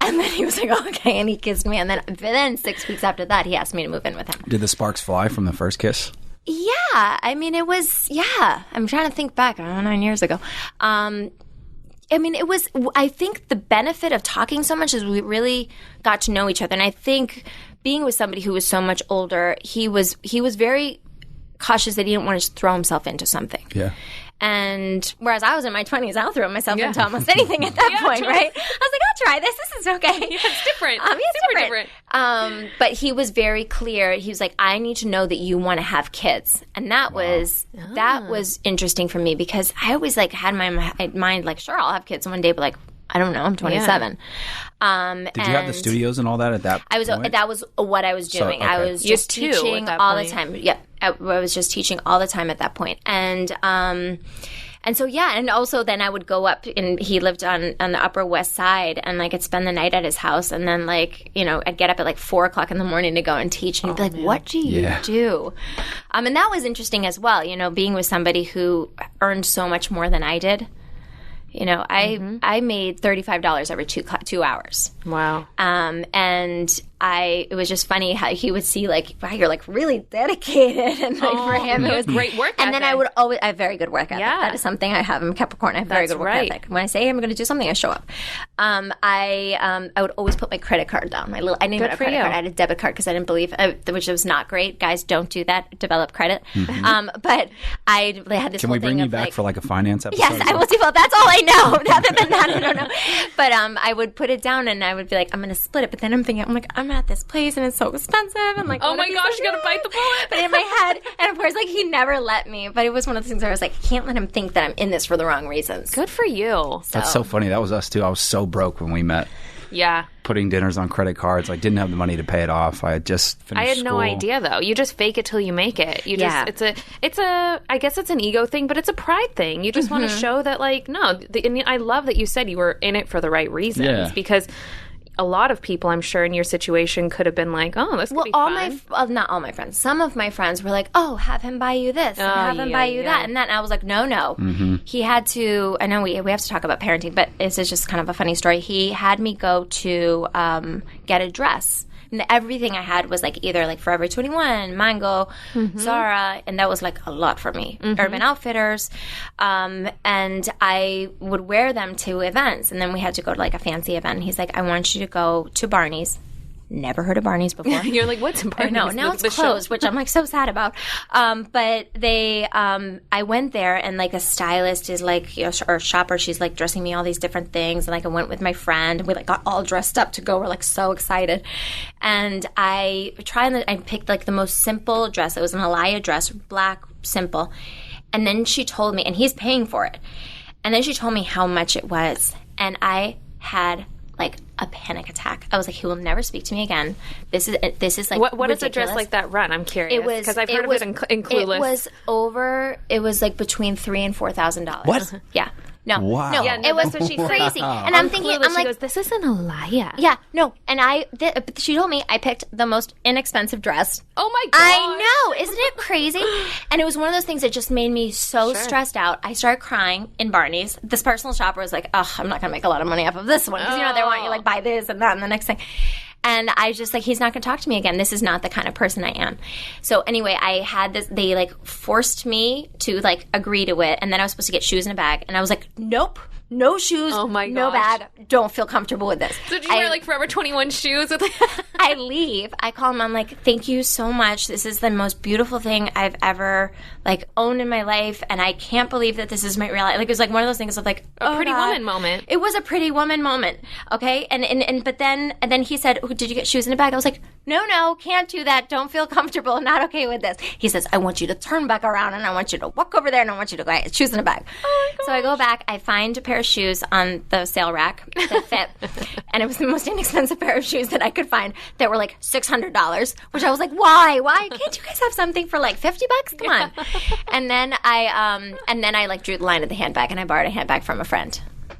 And then he was like, "Okay," and he kissed me. And then 6 weeks after that, he asked me to move in with him. Did the sparks fly from the first kiss? Yeah. I mean, it was, yeah. I'm trying to think back. I don't know, 9 years ago. I mean, it was, I think the benefit of talking so much is we really got to know each other. And I think being with somebody who was so much older, he was very cautious that he didn't want to throw himself into something. Yeah. And whereas I was in my 20s, I'll throw myself into almost anything at that point, right? I was like, "I'll try this. This is okay." Yeah, it's different. It's Super different. But he was very clear. He was like, "I need to know that you want to have kids," and that was interesting for me because I always like had my mind like, sure, I'll have kids one day, but like, I don't know, I'm 27. Did you have the studios and all that at that point? That was what I was doing. okay. I was You just had two teaching at that all point. the time. Yeah, I was just teaching all the time at that point. And so yeah, and also then I would go up, and he lived on the Upper West Side, and like I'd spend the night at his house, and then like, you know, I'd get up at like 4 o'clock in the morning to go and teach, and he'd be like, "What do you do?" And that was interesting as well, you know, being with somebody who earned so much more than I did. You know, I made $35 every 2 hours. Wow. And it was just funny how he would see like, "Wow, you're like really dedicated," and like for him it was great work ethic. And then I would always, I have very good work ethic. Yeah. That is something I have. I'm Capricorn. I have very good work ethic. When I say I'm going to do something, I show up. I would always put my credit card down. I didn't even have a credit card. I had a debit card because I didn't believe, which was not great. Guys, don't do that. Develop credit. But I had this. Can whole we bring thing you of, back like, for like a finance episode? Yes, I will do. Well, that's all I know. Other than that, I don't know. But I would put it down, and I would be like, "I'm going to split it." But then I'm thinking, I'm at this place, and it's so expensive. And like, Oh my gosh, you gotta bite the bullet. But in my head, and of course, like he never let me. But it was one of those things where I was like, I can't let him think that I'm in this for the wrong reasons. Good for you. That's so funny. That was us too. I was so broke when we met. Yeah. Putting dinners on credit cards. I didn't have the money to pay it off. I had just finished I had no school. idea though. You just fake it till you make it. You just it's a I guess it's an ego thing, but it's a pride thing. You just want to show that like no. I mean, I love that you said you were in it for the right reasons because a lot of people, I'm sure, in your situation could have been like, "Oh, this could be fun." Not all my friends. Some of my friends were like, "Oh, have him buy you this, and have him buy you that, and that." And I was like, "No." He had to. I know we have to talk about parenting, but this is just kind of a funny story. He had me go to get a dress. And everything I had was like either like Forever 21, Mango, Zara, and that was like a lot for me. Urban Outfitters, and I would wear them to events, and then we had to go to like a fancy event. And he's like, "I want you to go to Barney's." Never heard of Barney's before. You're like, "What's in Barney's?" No, now it's closed, which I'm like so sad about. But I went there, and like a stylist is like, or a shopper, she's like dressing me all these different things, and like I went with my friend, and we like got all dressed up to go. We're like so excited, and I picked like the most simple dress. It was an Alaya dress, black, simple, and then she told me, and he's paying for it, and then she told me how much it was, and I had like a panic attack. I was like, he will never speak to me again. This is like what does a dress like that run? I'm curious because I've heard of it in Clueless. It was like between $3,000 and $4,000. What? Yeah. No. Wow. No. Yeah, It was that's what she said. crazy. And I'm thinking, Clueless, I'm like, she goes, "This isn't a liar." yeah, no. And she told me I picked the most inexpensive dress. Oh my god. I know. Isn't it crazy? And it was one of those things that just made me so stressed out. I started crying in Barney's. This personal shopper was like, "Oh, I'm not going to make a lot of money off of this one." Because, they want you like buy this and that and the next thing. And I just like, he's not going to talk to me again. This is not the kind of person I am. So anyway, I had this, they like forced me to like agree to it. And then I was supposed to get shoes in a bag. And I was like, nope. No shoes, no bag, don't feel comfortable with this. So do you wear like Forever 21 shoes? I leave. I call him. I'm like, thank you so much. This is the most beautiful thing I've ever like owned in my life. And I can't believe that this is my reality. Like, it was like one of those things of like, a pretty woman moment. It was a pretty woman moment. Okay. But then he said, did you get shoes in a bag? I was like, no, can't do that. Don't feel comfortable. Not okay with this. He says, I want you to turn back around and I want you to walk over there and I want you to go shoes in a bag. Oh my gosh. So I go back. I find a pair of shoes on the sale rack that fit. And it was the most inexpensive pair of shoes that I could find that were like $600, which I was like, why? Can't you guys have something for like $50? Come on. And then I like drew the line at the handbag and I borrowed a handbag from a friend.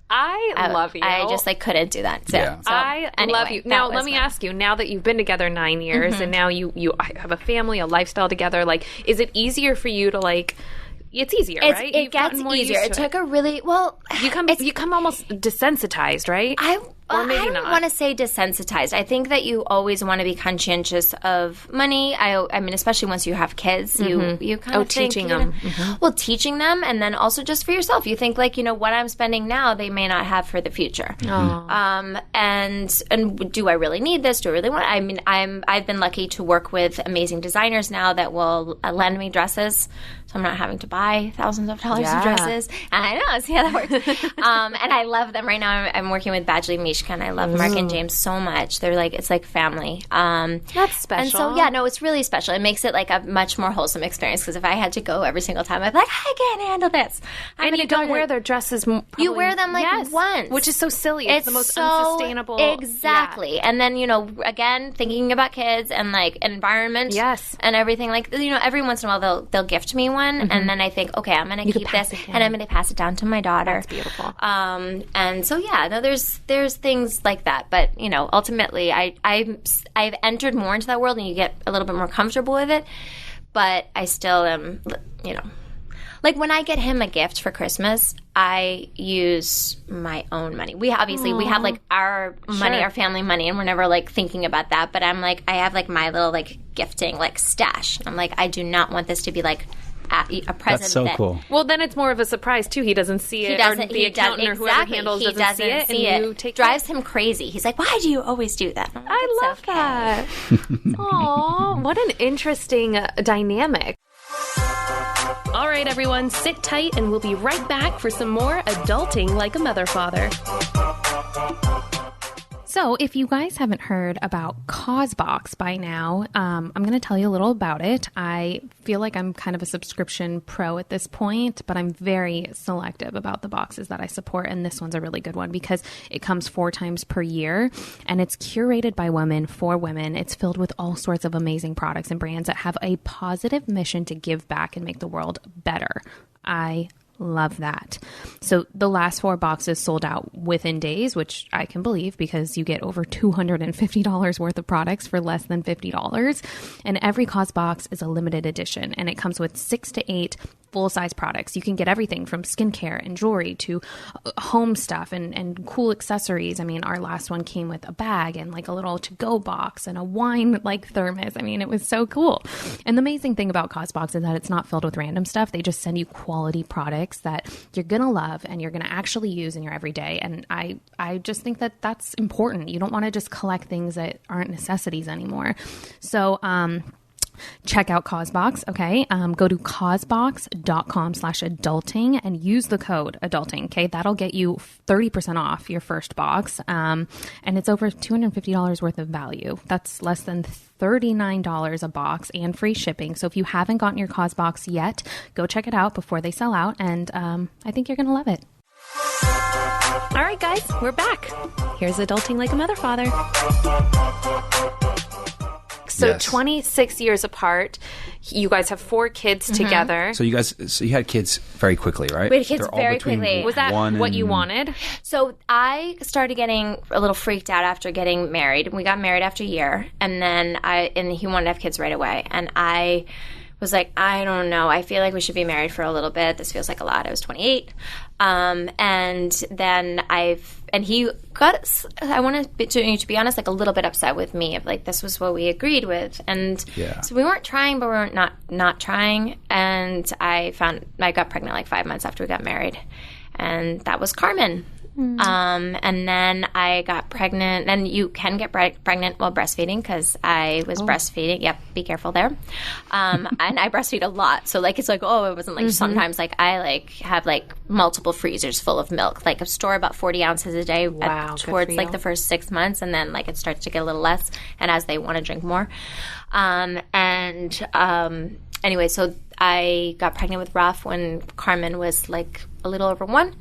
I love you. I just like couldn't do that. So, Yeah. I love you. Now, let me ask you, now that you've been together 9 years and now you have a family, a lifestyle together, like, is it easier for you to like, it's easier, right? It gets easier. It took a really, well, you come almost desensitized, right? Or maybe I don't not. want to say desensitized. I think that you always want to be conscientious of money. I mean, especially once you have kids, you kind of think, teaching them. Well, teaching them, and then also just for yourself. You think like, what I'm spending now, they may not have for the future. And do I really need this? Do I really want? I mean, I've been lucky to work with amazing designers now that will lend me dresses, so I'm not having to buy thousands of dollars of dresses. And I know, see how that works. And I love them. Right now, I'm working with Badgley Mishka, and I love Mark and James so much. They're like, it's like family. That's special. And so, yeah, no, it's really special. It makes it like a much more wholesome experience, because if I had to go every single time, I'd be like, I can't handle this. And you don't wear their dresses. You wear them like once. Which is so silly. It's the most so unsustainable. Exactly. Yeah. And then, again, thinking about kids and like environment. Yes. And everything. Like, every once in a while they'll gift me one. And then I think, okay, I'm going to keep this. And I'm going to pass it down to my daughter. That's beautiful. And so, yeah, no, there's things like that. But, ultimately, I've entered more into that world and you get a little bit more comfortable with it. But I still am, like when I get him a gift for Christmas, I use my own money. We have like our money, our family money, and we're never like thinking about that. But I'm like, I have like my little like gifting like stash. I'm like, I do not want this to be like a present. That's so cool. Well, then it's more of a surprise too. He doesn't see it. The accountant or whoever handles doesn't see it. And you take drives him crazy. He's like, why do you always do that? Like, I love that. Aw, what an interesting dynamic. All right, everyone, sit tight and we'll be right back for some more Adulting Like a Mother Father. So if you guys haven't heard about CauseBox by now, I'm going to tell you a little about it. I feel like I'm kind of a subscription pro at this point, but I'm very selective about the boxes that I support. And this one's a really good one because it comes 4 times per year and it's curated by women for women. It's filled with all sorts of amazing products and brands that have a positive mission to give back and make the world better. I love that. So the last 4 boxes sold out within days, which I can believe because you get over $250 worth of products for less than $50. And every Cause box is a limited edition and it comes with 6 to 8 full-size products. You can get everything from skincare and jewelry to home stuff and cool accessories. I mean, our last one came with a bag and like a little to-go box and a wine like thermos. I mean, it was so cool. And the amazing thing about CauseBox is that it's not filled with random stuff. They just send you quality products that you're going to love and you're going to actually use in your everyday. And I just think that that's important. You don't want to just collect things that aren't necessities anymore. So, check out CauseBox, okay? Go to causebox.com/adulting and use the code adulting, okay? That'll get you 30% off your first box. And it's over $250 worth of value. That's less than $39 a box and free shipping. So if you haven't gotten your CauseBox yet, go check it out before they sell out. And I think you're going to love it. All right, guys, we're back. Here's Adulting Like a Mother Father. So Yes. 26 years apart, you guys have 4 kids together. So you had kids very quickly, right? We had kids They're all very between quickly. Was that one what you and- wanted? So I started getting a little freaked out after getting married. We got married after a year, and then he wanted to have kids right away. And I was like, I don't know. I feel like we should be married for a little bit. This feels like a lot. I was 28. And then he got, I want to be honest, like a little bit upset with me of like, this was what we agreed with. And so we weren't trying, but we weren't not trying. And I got pregnant like 5 months after we got married. And that was Carmen. And then I got pregnant, and you can get pregnant while breastfeeding because I was breastfeeding. Yep, be careful there. And I breastfeed a lot, so like it's like, oh, it wasn't like sometimes like I like have like multiple freezers full of milk. Like I store about 40 ounces a day towards like the first 6 months, and then like it starts to get a little less, and as they want to drink more. Anyway, so I got pregnant with Ralph when Carmen was like a little over 1.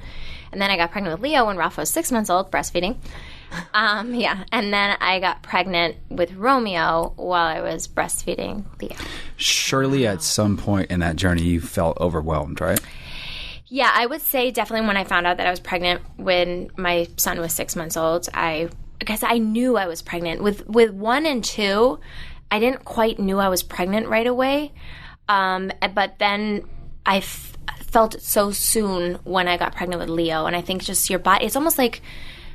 And then I got pregnant with Leo when Ralph was 6 months old, breastfeeding. And then I got pregnant with Romeo while I was breastfeeding Leo. Surely at some point in that journey you felt overwhelmed, right? Yeah, I would say definitely when I found out that I was pregnant when my son was 6 months old, I guess I knew I was pregnant. With 1 and 2, I didn't quite knew I was pregnant right away. But then I felt it so soon when I got pregnant with Leo. And I think just your body, it's almost like,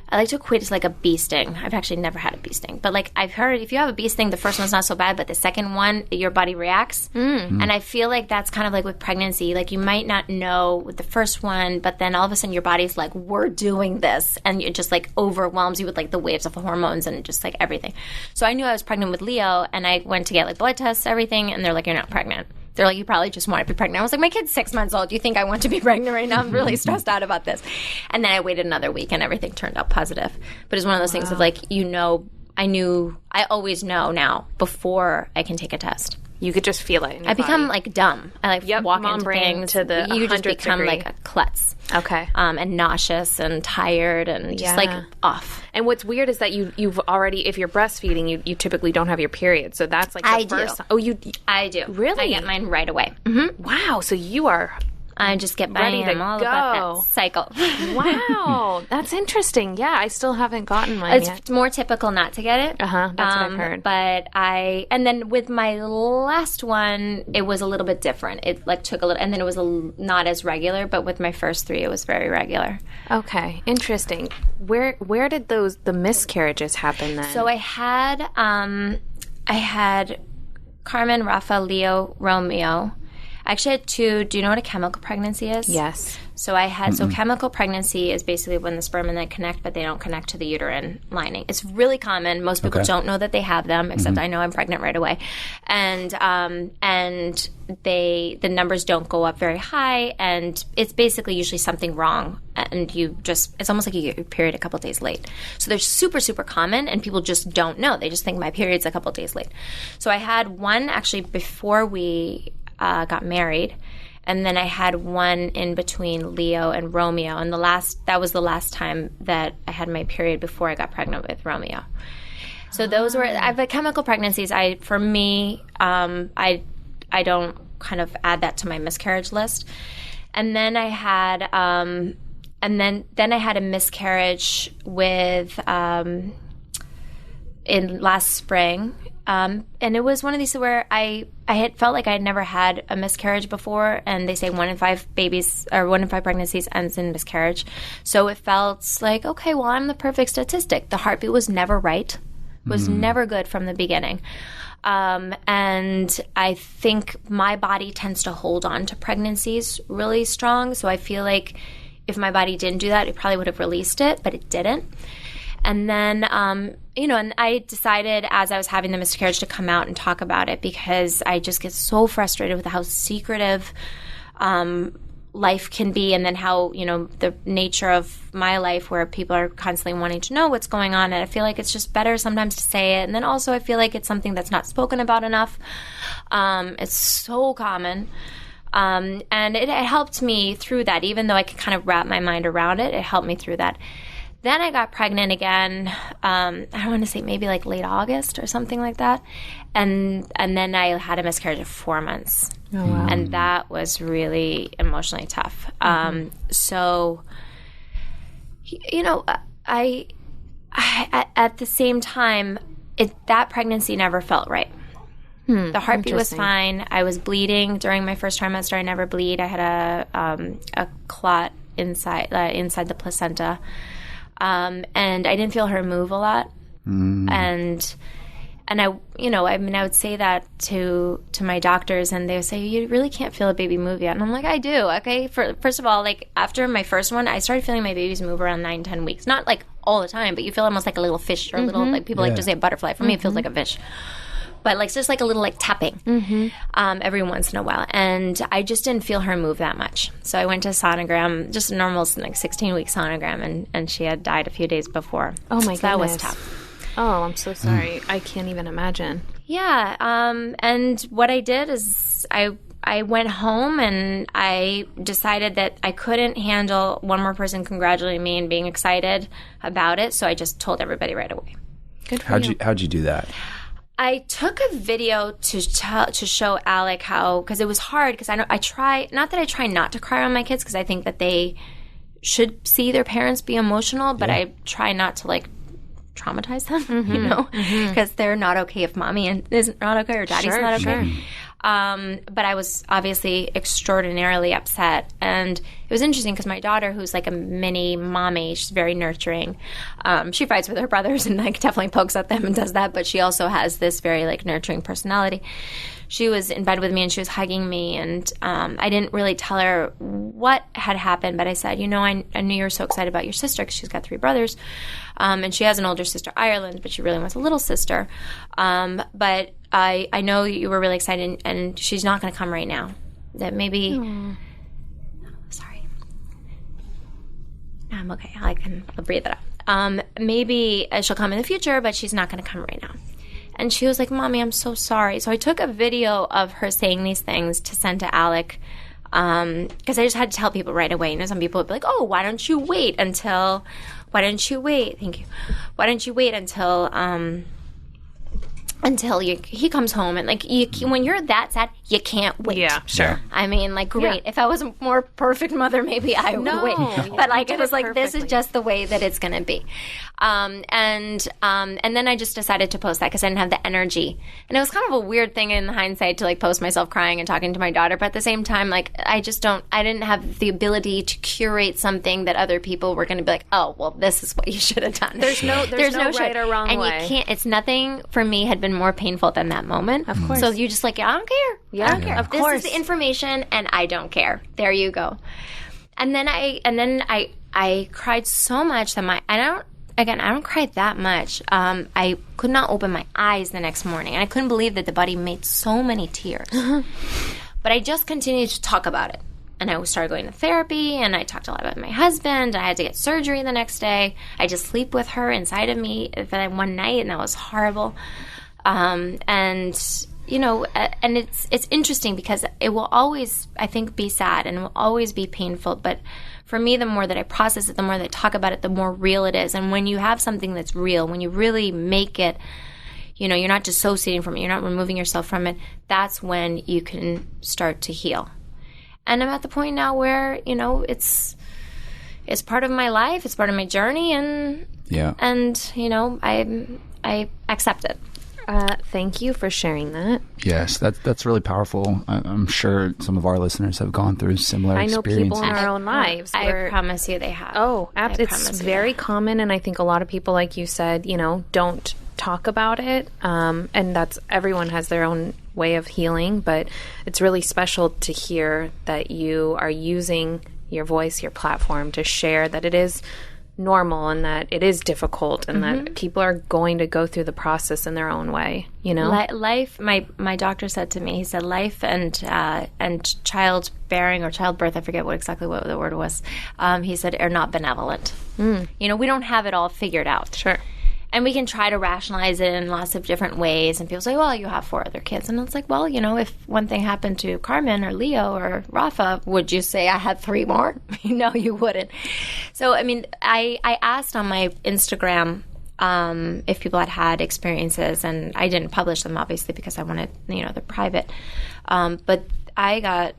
I like to equate it to like a bee sting. I've actually never had a bee sting. But like I've heard if you have a bee sting, the first one's not so bad, but the second one, your body reacts. And I feel like that's kind of like with pregnancy. Like you might not know with the first one, but then all of a sudden your body's like, we're doing this. And it just like overwhelms you with like the waves of the hormones and just like everything. So I knew I was pregnant with Leo, and I went to get like blood tests, everything. And they're like, you're not pregnant. They're like, you probably just want to be pregnant. I was like, my kid's 6 months old. Do you think I want to be pregnant right now? I'm really stressed out about this. And then I waited another week, and everything turned out positive. But it's one of those things of like, I always know now before I can take a test. You could just feel it in your I become body. Like dumb. I like walk into things. To the you just become degree. like a klutz. Okay. And nauseous and tired and just like off. And what's weird is that you've already, if you're breastfeeding, you typically don't have your period. So that's like the first time. Oh, I do. Really? I get mine right away. Wow. So you are I just get ready to all go. about that cycle. Wow. That's interesting. Yeah, I still haven't gotten mine yet. It's more typical not to get it. That's what I've heard. But and then with my last one, it was a little bit different. It like took a little, and then it was not as regular. But with my first 3, it was very regular. Okay, interesting. Where did the miscarriages happen then? So I had Carmen, Rafa, Leo, Romeo. I actually had 2. Do you know what a chemical pregnancy is? Yes. So I had chemical pregnancy is basically when the sperm and egg connect, but they don't connect to the uterine lining. It's really common. Most people don't know that they have them, except I know I'm pregnant right away, and the numbers don't go up very high, and it's basically usually something wrong, and it's almost like you get your period a couple days late. So they're super, super common, and people just don't know. They just think my period's a couple days late. So I had one actually before we got married, and then I had one in between Leo and Romeo, and that was the last time that I had my period before I got pregnant with Romeo. So those were the chemical pregnancies. I don't kind of add that to my miscarriage list. And then I had then I had a miscarriage with in last spring. And it was one of these where I had felt like I had never had a miscarriage before, and they say 1 in 5 babies or 1 in 5 pregnancies ends in miscarriage. So it felt like, okay, well, I'm the perfect statistic. The heartbeat was never right, was never good from the beginning. And I think my body tends to hold on to pregnancies really strong. So I feel like if my body didn't do that, it probably would have released it, but it didn't. And then, and I decided as I was having the miscarriage to come out and talk about it, because I just get so frustrated with how secretive life can be, and then how, the nature of my life where people are constantly wanting to know what's going on. And I feel like it's just better sometimes to say it. And then also I feel like it's something that's not spoken about enough. It's so common. And it helped me through that, even though I could kind of wrap my mind around it. It helped me through that. Then I got pregnant again, I don't want to say maybe like late August or something like that. And then I had a miscarriage of 4 months. Oh, wow. And that was really emotionally tough. So, I at the same time, that pregnancy never felt right. The heartbeat was fine. I was bleeding during my first trimester. I never bleed. I had a clot inside the placenta, and I didn't feel her move a lot. And I would say that to my doctors, and they would say, you really can't feel a baby move yet. And I'm like, I do. Okay. First of all, like after my first one, I started feeling my babies move around 9-10 weeks. Not like all the time, but you feel almost like a little fish or a little, like people like to say a butterfly. For me, it feels like a fish. But like just like a little like tapping every once in a while. And I just didn't feel her move that much. So I went to sonogram, just a normal like 16-week sonogram, and she had died a few days before. Oh my goodness. That was tough. Oh, I'm so sorry. I can't even imagine. Yeah. And what I did is I went home and I decided that I couldn't handle one more person congratulating me and being excited about it. So I just told everybody right away. Good for you. How'd you do that? I took a video to show Alec how, because it was hard, because I try not to cry on my kids, because I think that they should see their parents be emotional, but I try not to like traumatize them, because they're not okay if mommy is not okay or daddy's not okay. Sure. But I was obviously extraordinarily upset. And it was interesting because my daughter, who's like a mini mommy, she's very nurturing. She fights with her brothers and like definitely pokes at them and does that. But she also has this very like nurturing personality. She was in bed with me and she was hugging me. And I didn't really tell her what had happened. But I said, I knew you were so excited about your sister because she's got 3 brothers. And she has an older sister, Ireland, but she really wants a little sister. But I know you were really excited, and she's not going to come right now. That maybe... Sorry. I'm okay. I'll breathe it out. Maybe she'll come in the future, but she's not going to come right now. And she was like, Mommy, I'm so sorry. So I took a video of her saying these things to send to Alec, because I just had to tell people right away. Some people would be like, oh, why don't you wait until... Thank you. Why don't you wait until he comes home, and like when you're that sad, you can't wait. Yeah, sure. I mean, like, great. If I was a more perfect mother, maybe I would wait. But like, it was like, this is just the way that it's going to be. And then I just decided to post that because I didn't have the energy, and it was kind of a weird thing in hindsight to like post myself crying and talking to my daughter. But at the same time, like, I didn't have the ability to curate something that other people were going to be like, oh, well, this is what you should have done. There's no right or wrong way. And you can't. It's nothing for me had been more painful than that moment. Of course. So you just like, I don't care. Yeah, I don't care. Of course. This is the information, and I don't care. There you go. And then I cried so much that I don't cry that much. I could not open my eyes the next morning, and I couldn't believe that the body made so many tears. But I just continued to talk about it. And I started going to therapy, and I talked a lot about my husband. I had to get surgery the next day. I just sleep with her inside of me one night, and that was horrible. And it's interesting because it will always, I think, be sad and will always be painful. But for me, the more that I process it, the more that I talk about it, the more real it is. And when you have something that's real, when you really make it, you're not dissociating from it, you're not removing yourself from it, that's when you can start to heal. And I'm at the point now where, it's part of my life, it's part of my journey, and I accept it. Thank you for sharing that. Yes, that's really powerful. I'm sure some of our listeners have gone through similar experiences. I know people in our own lives. I promise you they have. Oh, it's very common, and I think a lot of people, like you said, don't talk about it. And that's, everyone has their own way of healing, but it's really special to hear that you are using your voice, your platform to share that it is normal and that it is difficult and that people are going to go through the process in their own way, Life, my doctor said to me, he said life and childbearing or childbirth, I forget exactly what the word was, he said, are not benevolent. We don't have it all figured out. Sure. And we can try to rationalize it in lots of different ways. And people say, well, you have 4 other kids. And it's like, well, if one thing happened to Carmen or Leo or Rafa, would you say I had 3 more? No, you wouldn't. So, I mean, I asked on my Instagram if people had experiences. And I didn't publish them, obviously, because I wanted, they're private. But I got,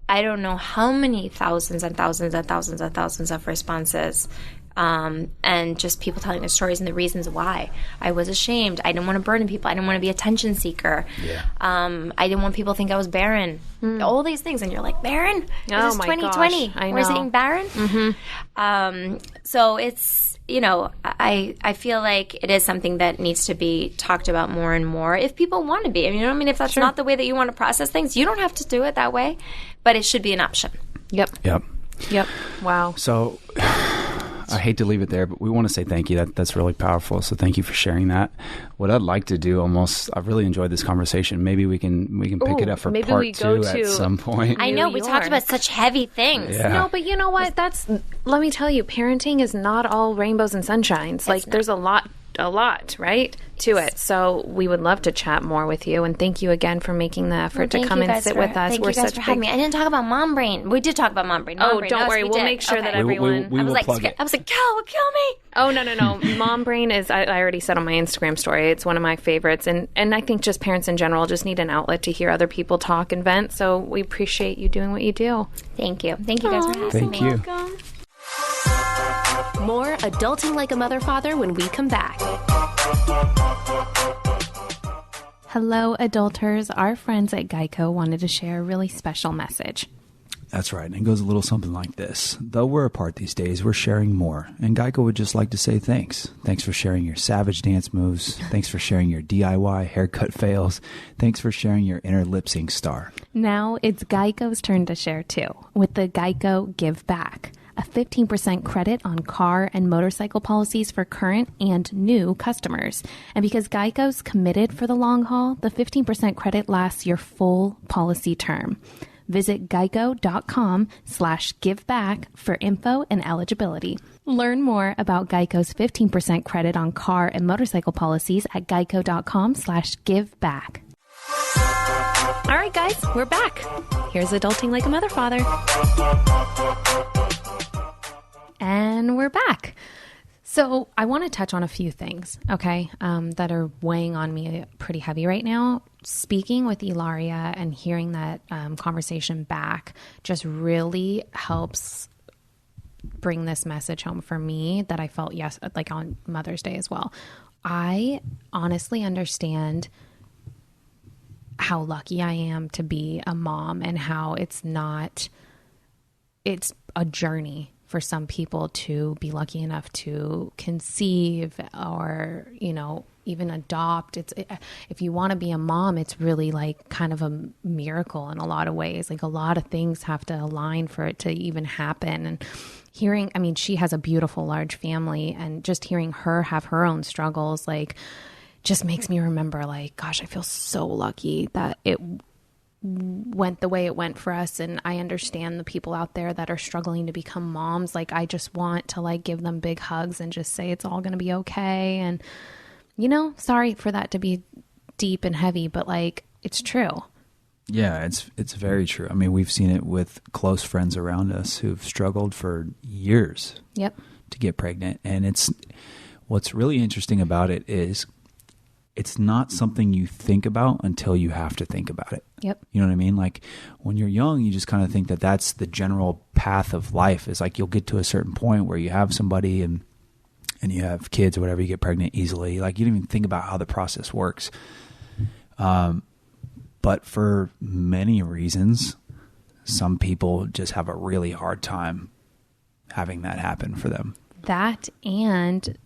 I don't know how many thousands and thousands and thousands and thousands of responses and just people telling their stories and the reasons why. I was ashamed. I didn't want to burden people. I didn't want to be a attention seeker. Yeah. I didn't want people to think I was barren. All these things. And you're like, barren? Oh, This is my 2020. gosh. I We're know. saying barren? So it's, I feel like it is something that needs to be talked about more and more if people want to be. If that's not the way that you want to process things, you don't have to do it that way, but it should be an option. Yep. Wow. So I hate to leave it there, but we want to say thank you. That's really powerful. So thank you for sharing that. What I'd like to do I've really enjoyed this conversation. Maybe we can pick it up for part 2 at some point. I know we talked about such heavy things. Yeah. No, but you know what? Let me tell you, parenting is not all rainbows and sunshines. There's a lot, right, to it. So we would love to chat more with you. And thank you again for making the effort to come and sit with us. Thank you guys for having me. I didn't talk about mom brain. We did talk about mom brain. Don't worry. We'll make sure that everyone... We will plug it. I was like, Cal will kill me. Oh, no. Mom brain is, I already said on my Instagram story, it's one of my favorites. And I think just parents in general just need an outlet to hear other people talk and vent. So we appreciate you doing what you do. Thank you. Thank you guys for having me. Thank you. More Adulting Like a Mother Father when we come back. Hello, adulters. Our friends at Geico wanted to share a really special message. That's right. And it goes a little something like this. Though we're apart these days, we're sharing more. And Geico would just like to say thanks. Thanks for sharing your savage dance moves. Thanks for sharing your DIY haircut fails. Thanks for sharing your inner lip sync star. Now it's Geico's turn to share too, with the Geico Give Back. A 15% credit on car and motorcycle policies for current and new customers. And because Geico's committed for the long haul, the 15% credit lasts your full policy term. Visit geico.com/giveback for info and eligibility. Learn more about Geico's 15% credit on car and motorcycle policies at geico.com/giveback. All right, guys, we're back. Here's Adulting Like a Mother Father. And we're back. So I want to touch on a few things, okay, that are weighing on me pretty heavy right now. Speaking with Hilaria and hearing that conversation back just really helps bring this message home for me that I felt, like on Mother's Day as well. I honestly understand how lucky I am to be a mom and how it's a journey for some people to be lucky enough to conceive or, even adopt. If you want to be a mom, it's really like kind of a miracle in a lot of ways. Like a lot of things have to align for it to even happen. And she has a beautiful large family, and just hearing her have her own struggles, like just makes me remember like, gosh, I feel so lucky that it went the way it went for us. And I understand the people out there that are struggling to become moms. Like, I just want to like give them big hugs and just say it's all going to be okay. And, sorry for that to be deep and heavy, but like, it's true. Yeah, it's very true. I mean, we've seen it with close friends around us who've struggled for years to get pregnant. And what's really interesting about it is it's not something you think about until you have to think about it. Yep. You know what I mean? Like when you're young, you just kind of think that that's the general path of life. Is like you'll get to a certain point where you have somebody and you have kids or whatever, you get pregnant easily. Like you don't even think about how the process works. But for many reasons, some people just have a really hard time having that happen for them. That and,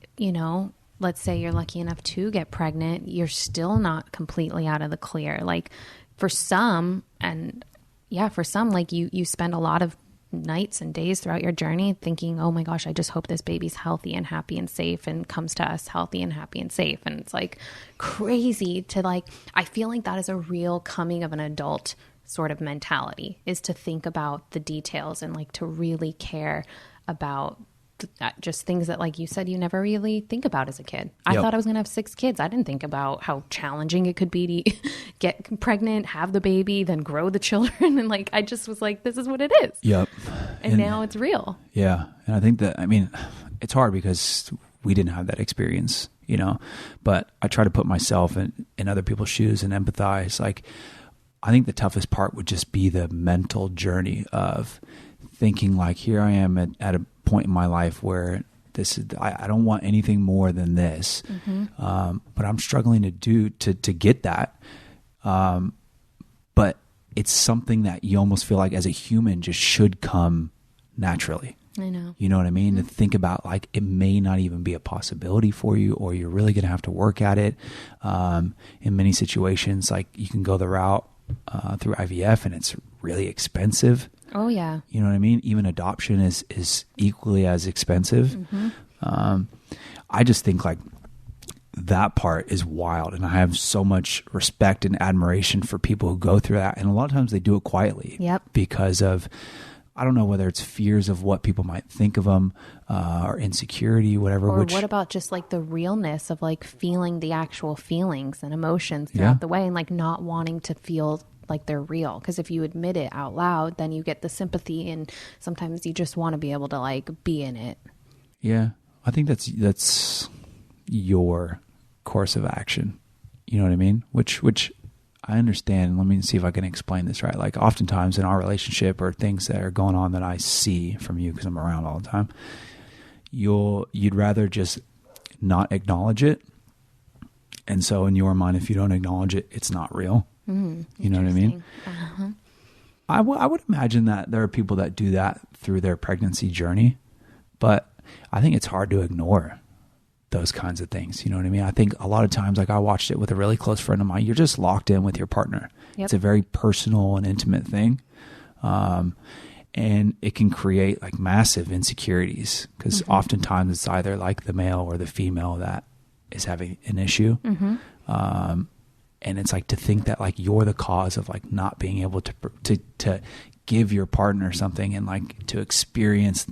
let's say you're lucky enough to get pregnant, you're still not completely out of the clear. Like for some, like you spend a lot of nights and days throughout your journey thinking, oh my gosh, I just hope this baby's healthy and happy and safe and comes to us healthy and happy and safe. And it's like crazy to like, I feel like that is a real coming of an adult sort of mentality, is to think about the details and like to really care about just things that, like you said, you never really think about as a kid. I thought I was going to have 6 kids. I didn't think about how challenging it could be to get pregnant, have the baby, then grow the children. And like, I just was like, this is what it is. Yep. And now it's real. Yeah. And I think that, it's hard because we didn't have that experience, but I try to put myself in other people's shoes and empathize. Like, I think the toughest part would just be the mental journey of thinking like, here I am at a point in my life where This is, I don't want anything more than this. But I'm struggling to get that. But it's something that you almost feel like as a human just should come naturally. I know. You know what I mean? To think about like, it may not even be a possibility for you, or you're really going to have to work at it. In many situations, like you can go the route through IVF and it's really expensive. Oh yeah. You know what I mean? Even adoption is equally as expensive. I just think like that part is wild. And I have so much respect and admiration for people who go through that. And a lot of times they do it quietly. Yep. Because of, I don't know whether it's fears of what people might think of them, or insecurity, whatever. Or what about just like the realness of like feeling the actual feelings and emotions throughout the way, and like not wanting to feel like they're real. Because if you admit it out loud, then you get the sympathy, and sometimes you just want to be able to like be in it. Yeah. I think that's your course of action. You know what I mean? Which I understand. Let me see if I can explain this right. Like oftentimes in our relationship or things that are going on that I see from you, because I'm around all the time, you'd rather just not acknowledge it. And so in your mind, if you don't acknowledge it, it's not real. You know what I mean? I would imagine that there are people that do that through their pregnancy journey, but I think it's hard to ignore those kinds of things. You know what I mean? I think a lot of times, like I watched it with a really close friend of mine, you're just locked in with your partner. Yep. It's a very personal and intimate thing. And it can create like massive insecurities, because oftentimes it's either like the male or the female that is having an issue. And it's like to think that like you're the cause of like not being able to give your partner something, and like to experience,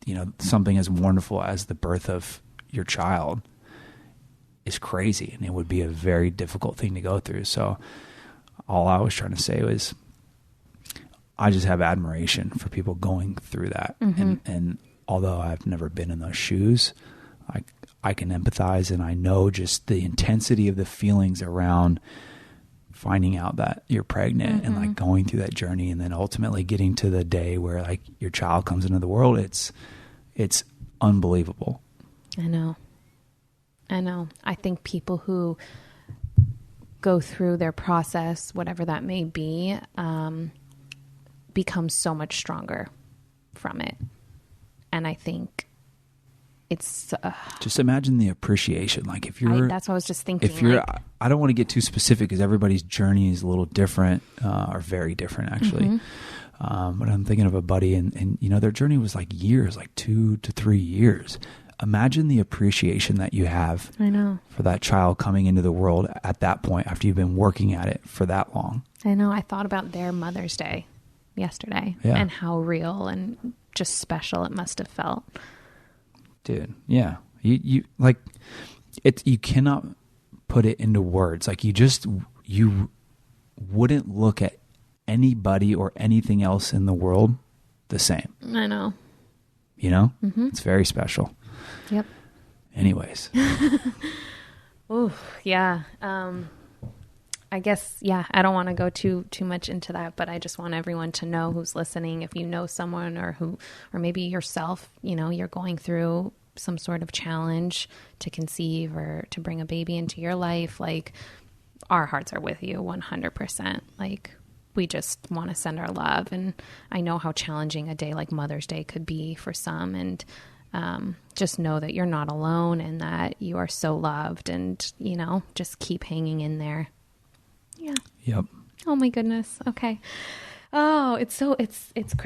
you know, something as wonderful as the birth of your child is crazy. And it would be a very difficult thing to go through. So all I was trying to say was, I just have admiration for people going through that. And although I've never been in those shoes, I can empathize, and I know just the intensity of the feelings around finding out that you're pregnant and like going through that journey, and then ultimately getting to the day where like your child comes into the world. It's unbelievable. I know. I think people who go through their process, whatever that may be, become so much stronger from it. And I think it's just imagine the appreciation. Like if you're, that's what I was just thinking. If you're, like, I don't want to get too specific because everybody's journey is a little different, or very different actually. But I'm thinking of a buddy and you know, their journey was like years, like 2 to 3 years. Imagine the appreciation that you have I know. for that child coming into the world at that point after you've been working at it for that long. I know. I thought about their Mother's Day yesterday and how real and just special it must have felt. Dude, yeah. You like it, you cannot put it into words. Like you wouldn't look at anybody or anything else in the world the same. I know. You know? It's very special. Yep. Anyways. Oh, yeah. I guess, yeah, I don't want to go too much into that, but I just want everyone to know who's listening, if you know someone or maybe yourself, you know, you're going through some sort of challenge to conceive or to bring a baby into your life, like our hearts are with you 100%. Like we just want to send our love. And I know how challenging a day like Mother's Day could be for some. And just know that you're not alone and that you are so loved, and, you know, just keep hanging in there. Yeah. Yep. Oh my goodness. Okay. Oh, it's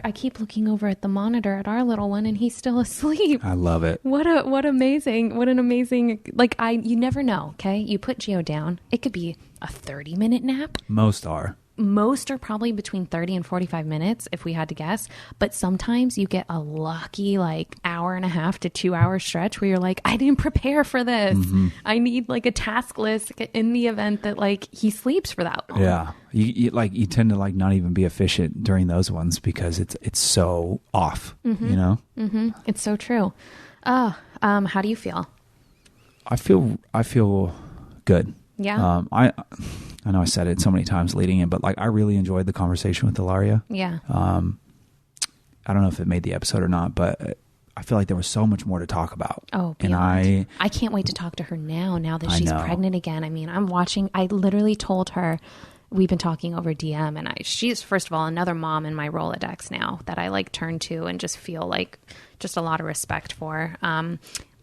I keep looking over at the monitor at our little one and he's still asleep. I love it. What an amazing, like you never know. Okay. You put Gio down. It could be a 30-minute nap. Most are Probably between 30 and 45 minutes if we had to guess. But sometimes you get a lucky like hour and a half to 2 hour stretch where you're like, I didn't prepare for this. I need like a task list in the event that like he sleeps for that long. Yeah. You tend to like not even be efficient during those ones because it's so off, you know? It's so true. How do you feel? I feel good. Yeah. I know I said it so many times leading in, but like I really enjoyed the conversation with Hilaria. Yeah. I don't know if it made the episode or not, but I feel like there was so much more to talk about. Oh, and beyond. I can't wait to talk to her now that she's pregnant again. I mean, I literally told her, we've been talking over DM, and she's, first of all, another mom in my Rolodex now that I like turn to and just feel like just a lot of respect for.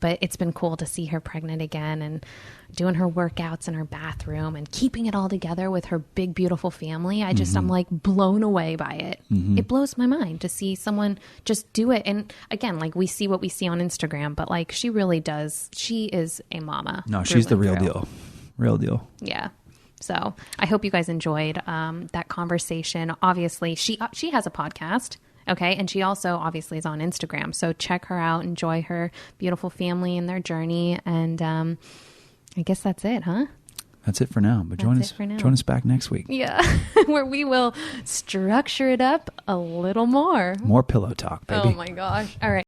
But it's been cool to see her pregnant again and doing her workouts in her bathroom and keeping it all together with her big, beautiful family. I'm like blown away by it. It blows my mind to see someone just do it. And again, like we see what we see on Instagram, but like she really does. She is a mama. No, she's the real deal. Real deal. Yeah. So I hope you guys enjoyed that conversation. Obviously, she has a podcast. Okay. And she also obviously is on Instagram. So check her out, enjoy her beautiful family and their journey. And I guess that's it, huh? That's it for now. But join us back next week. Yeah. Where we will structure it up a little more. More pillow talk, baby. Oh my gosh. All right.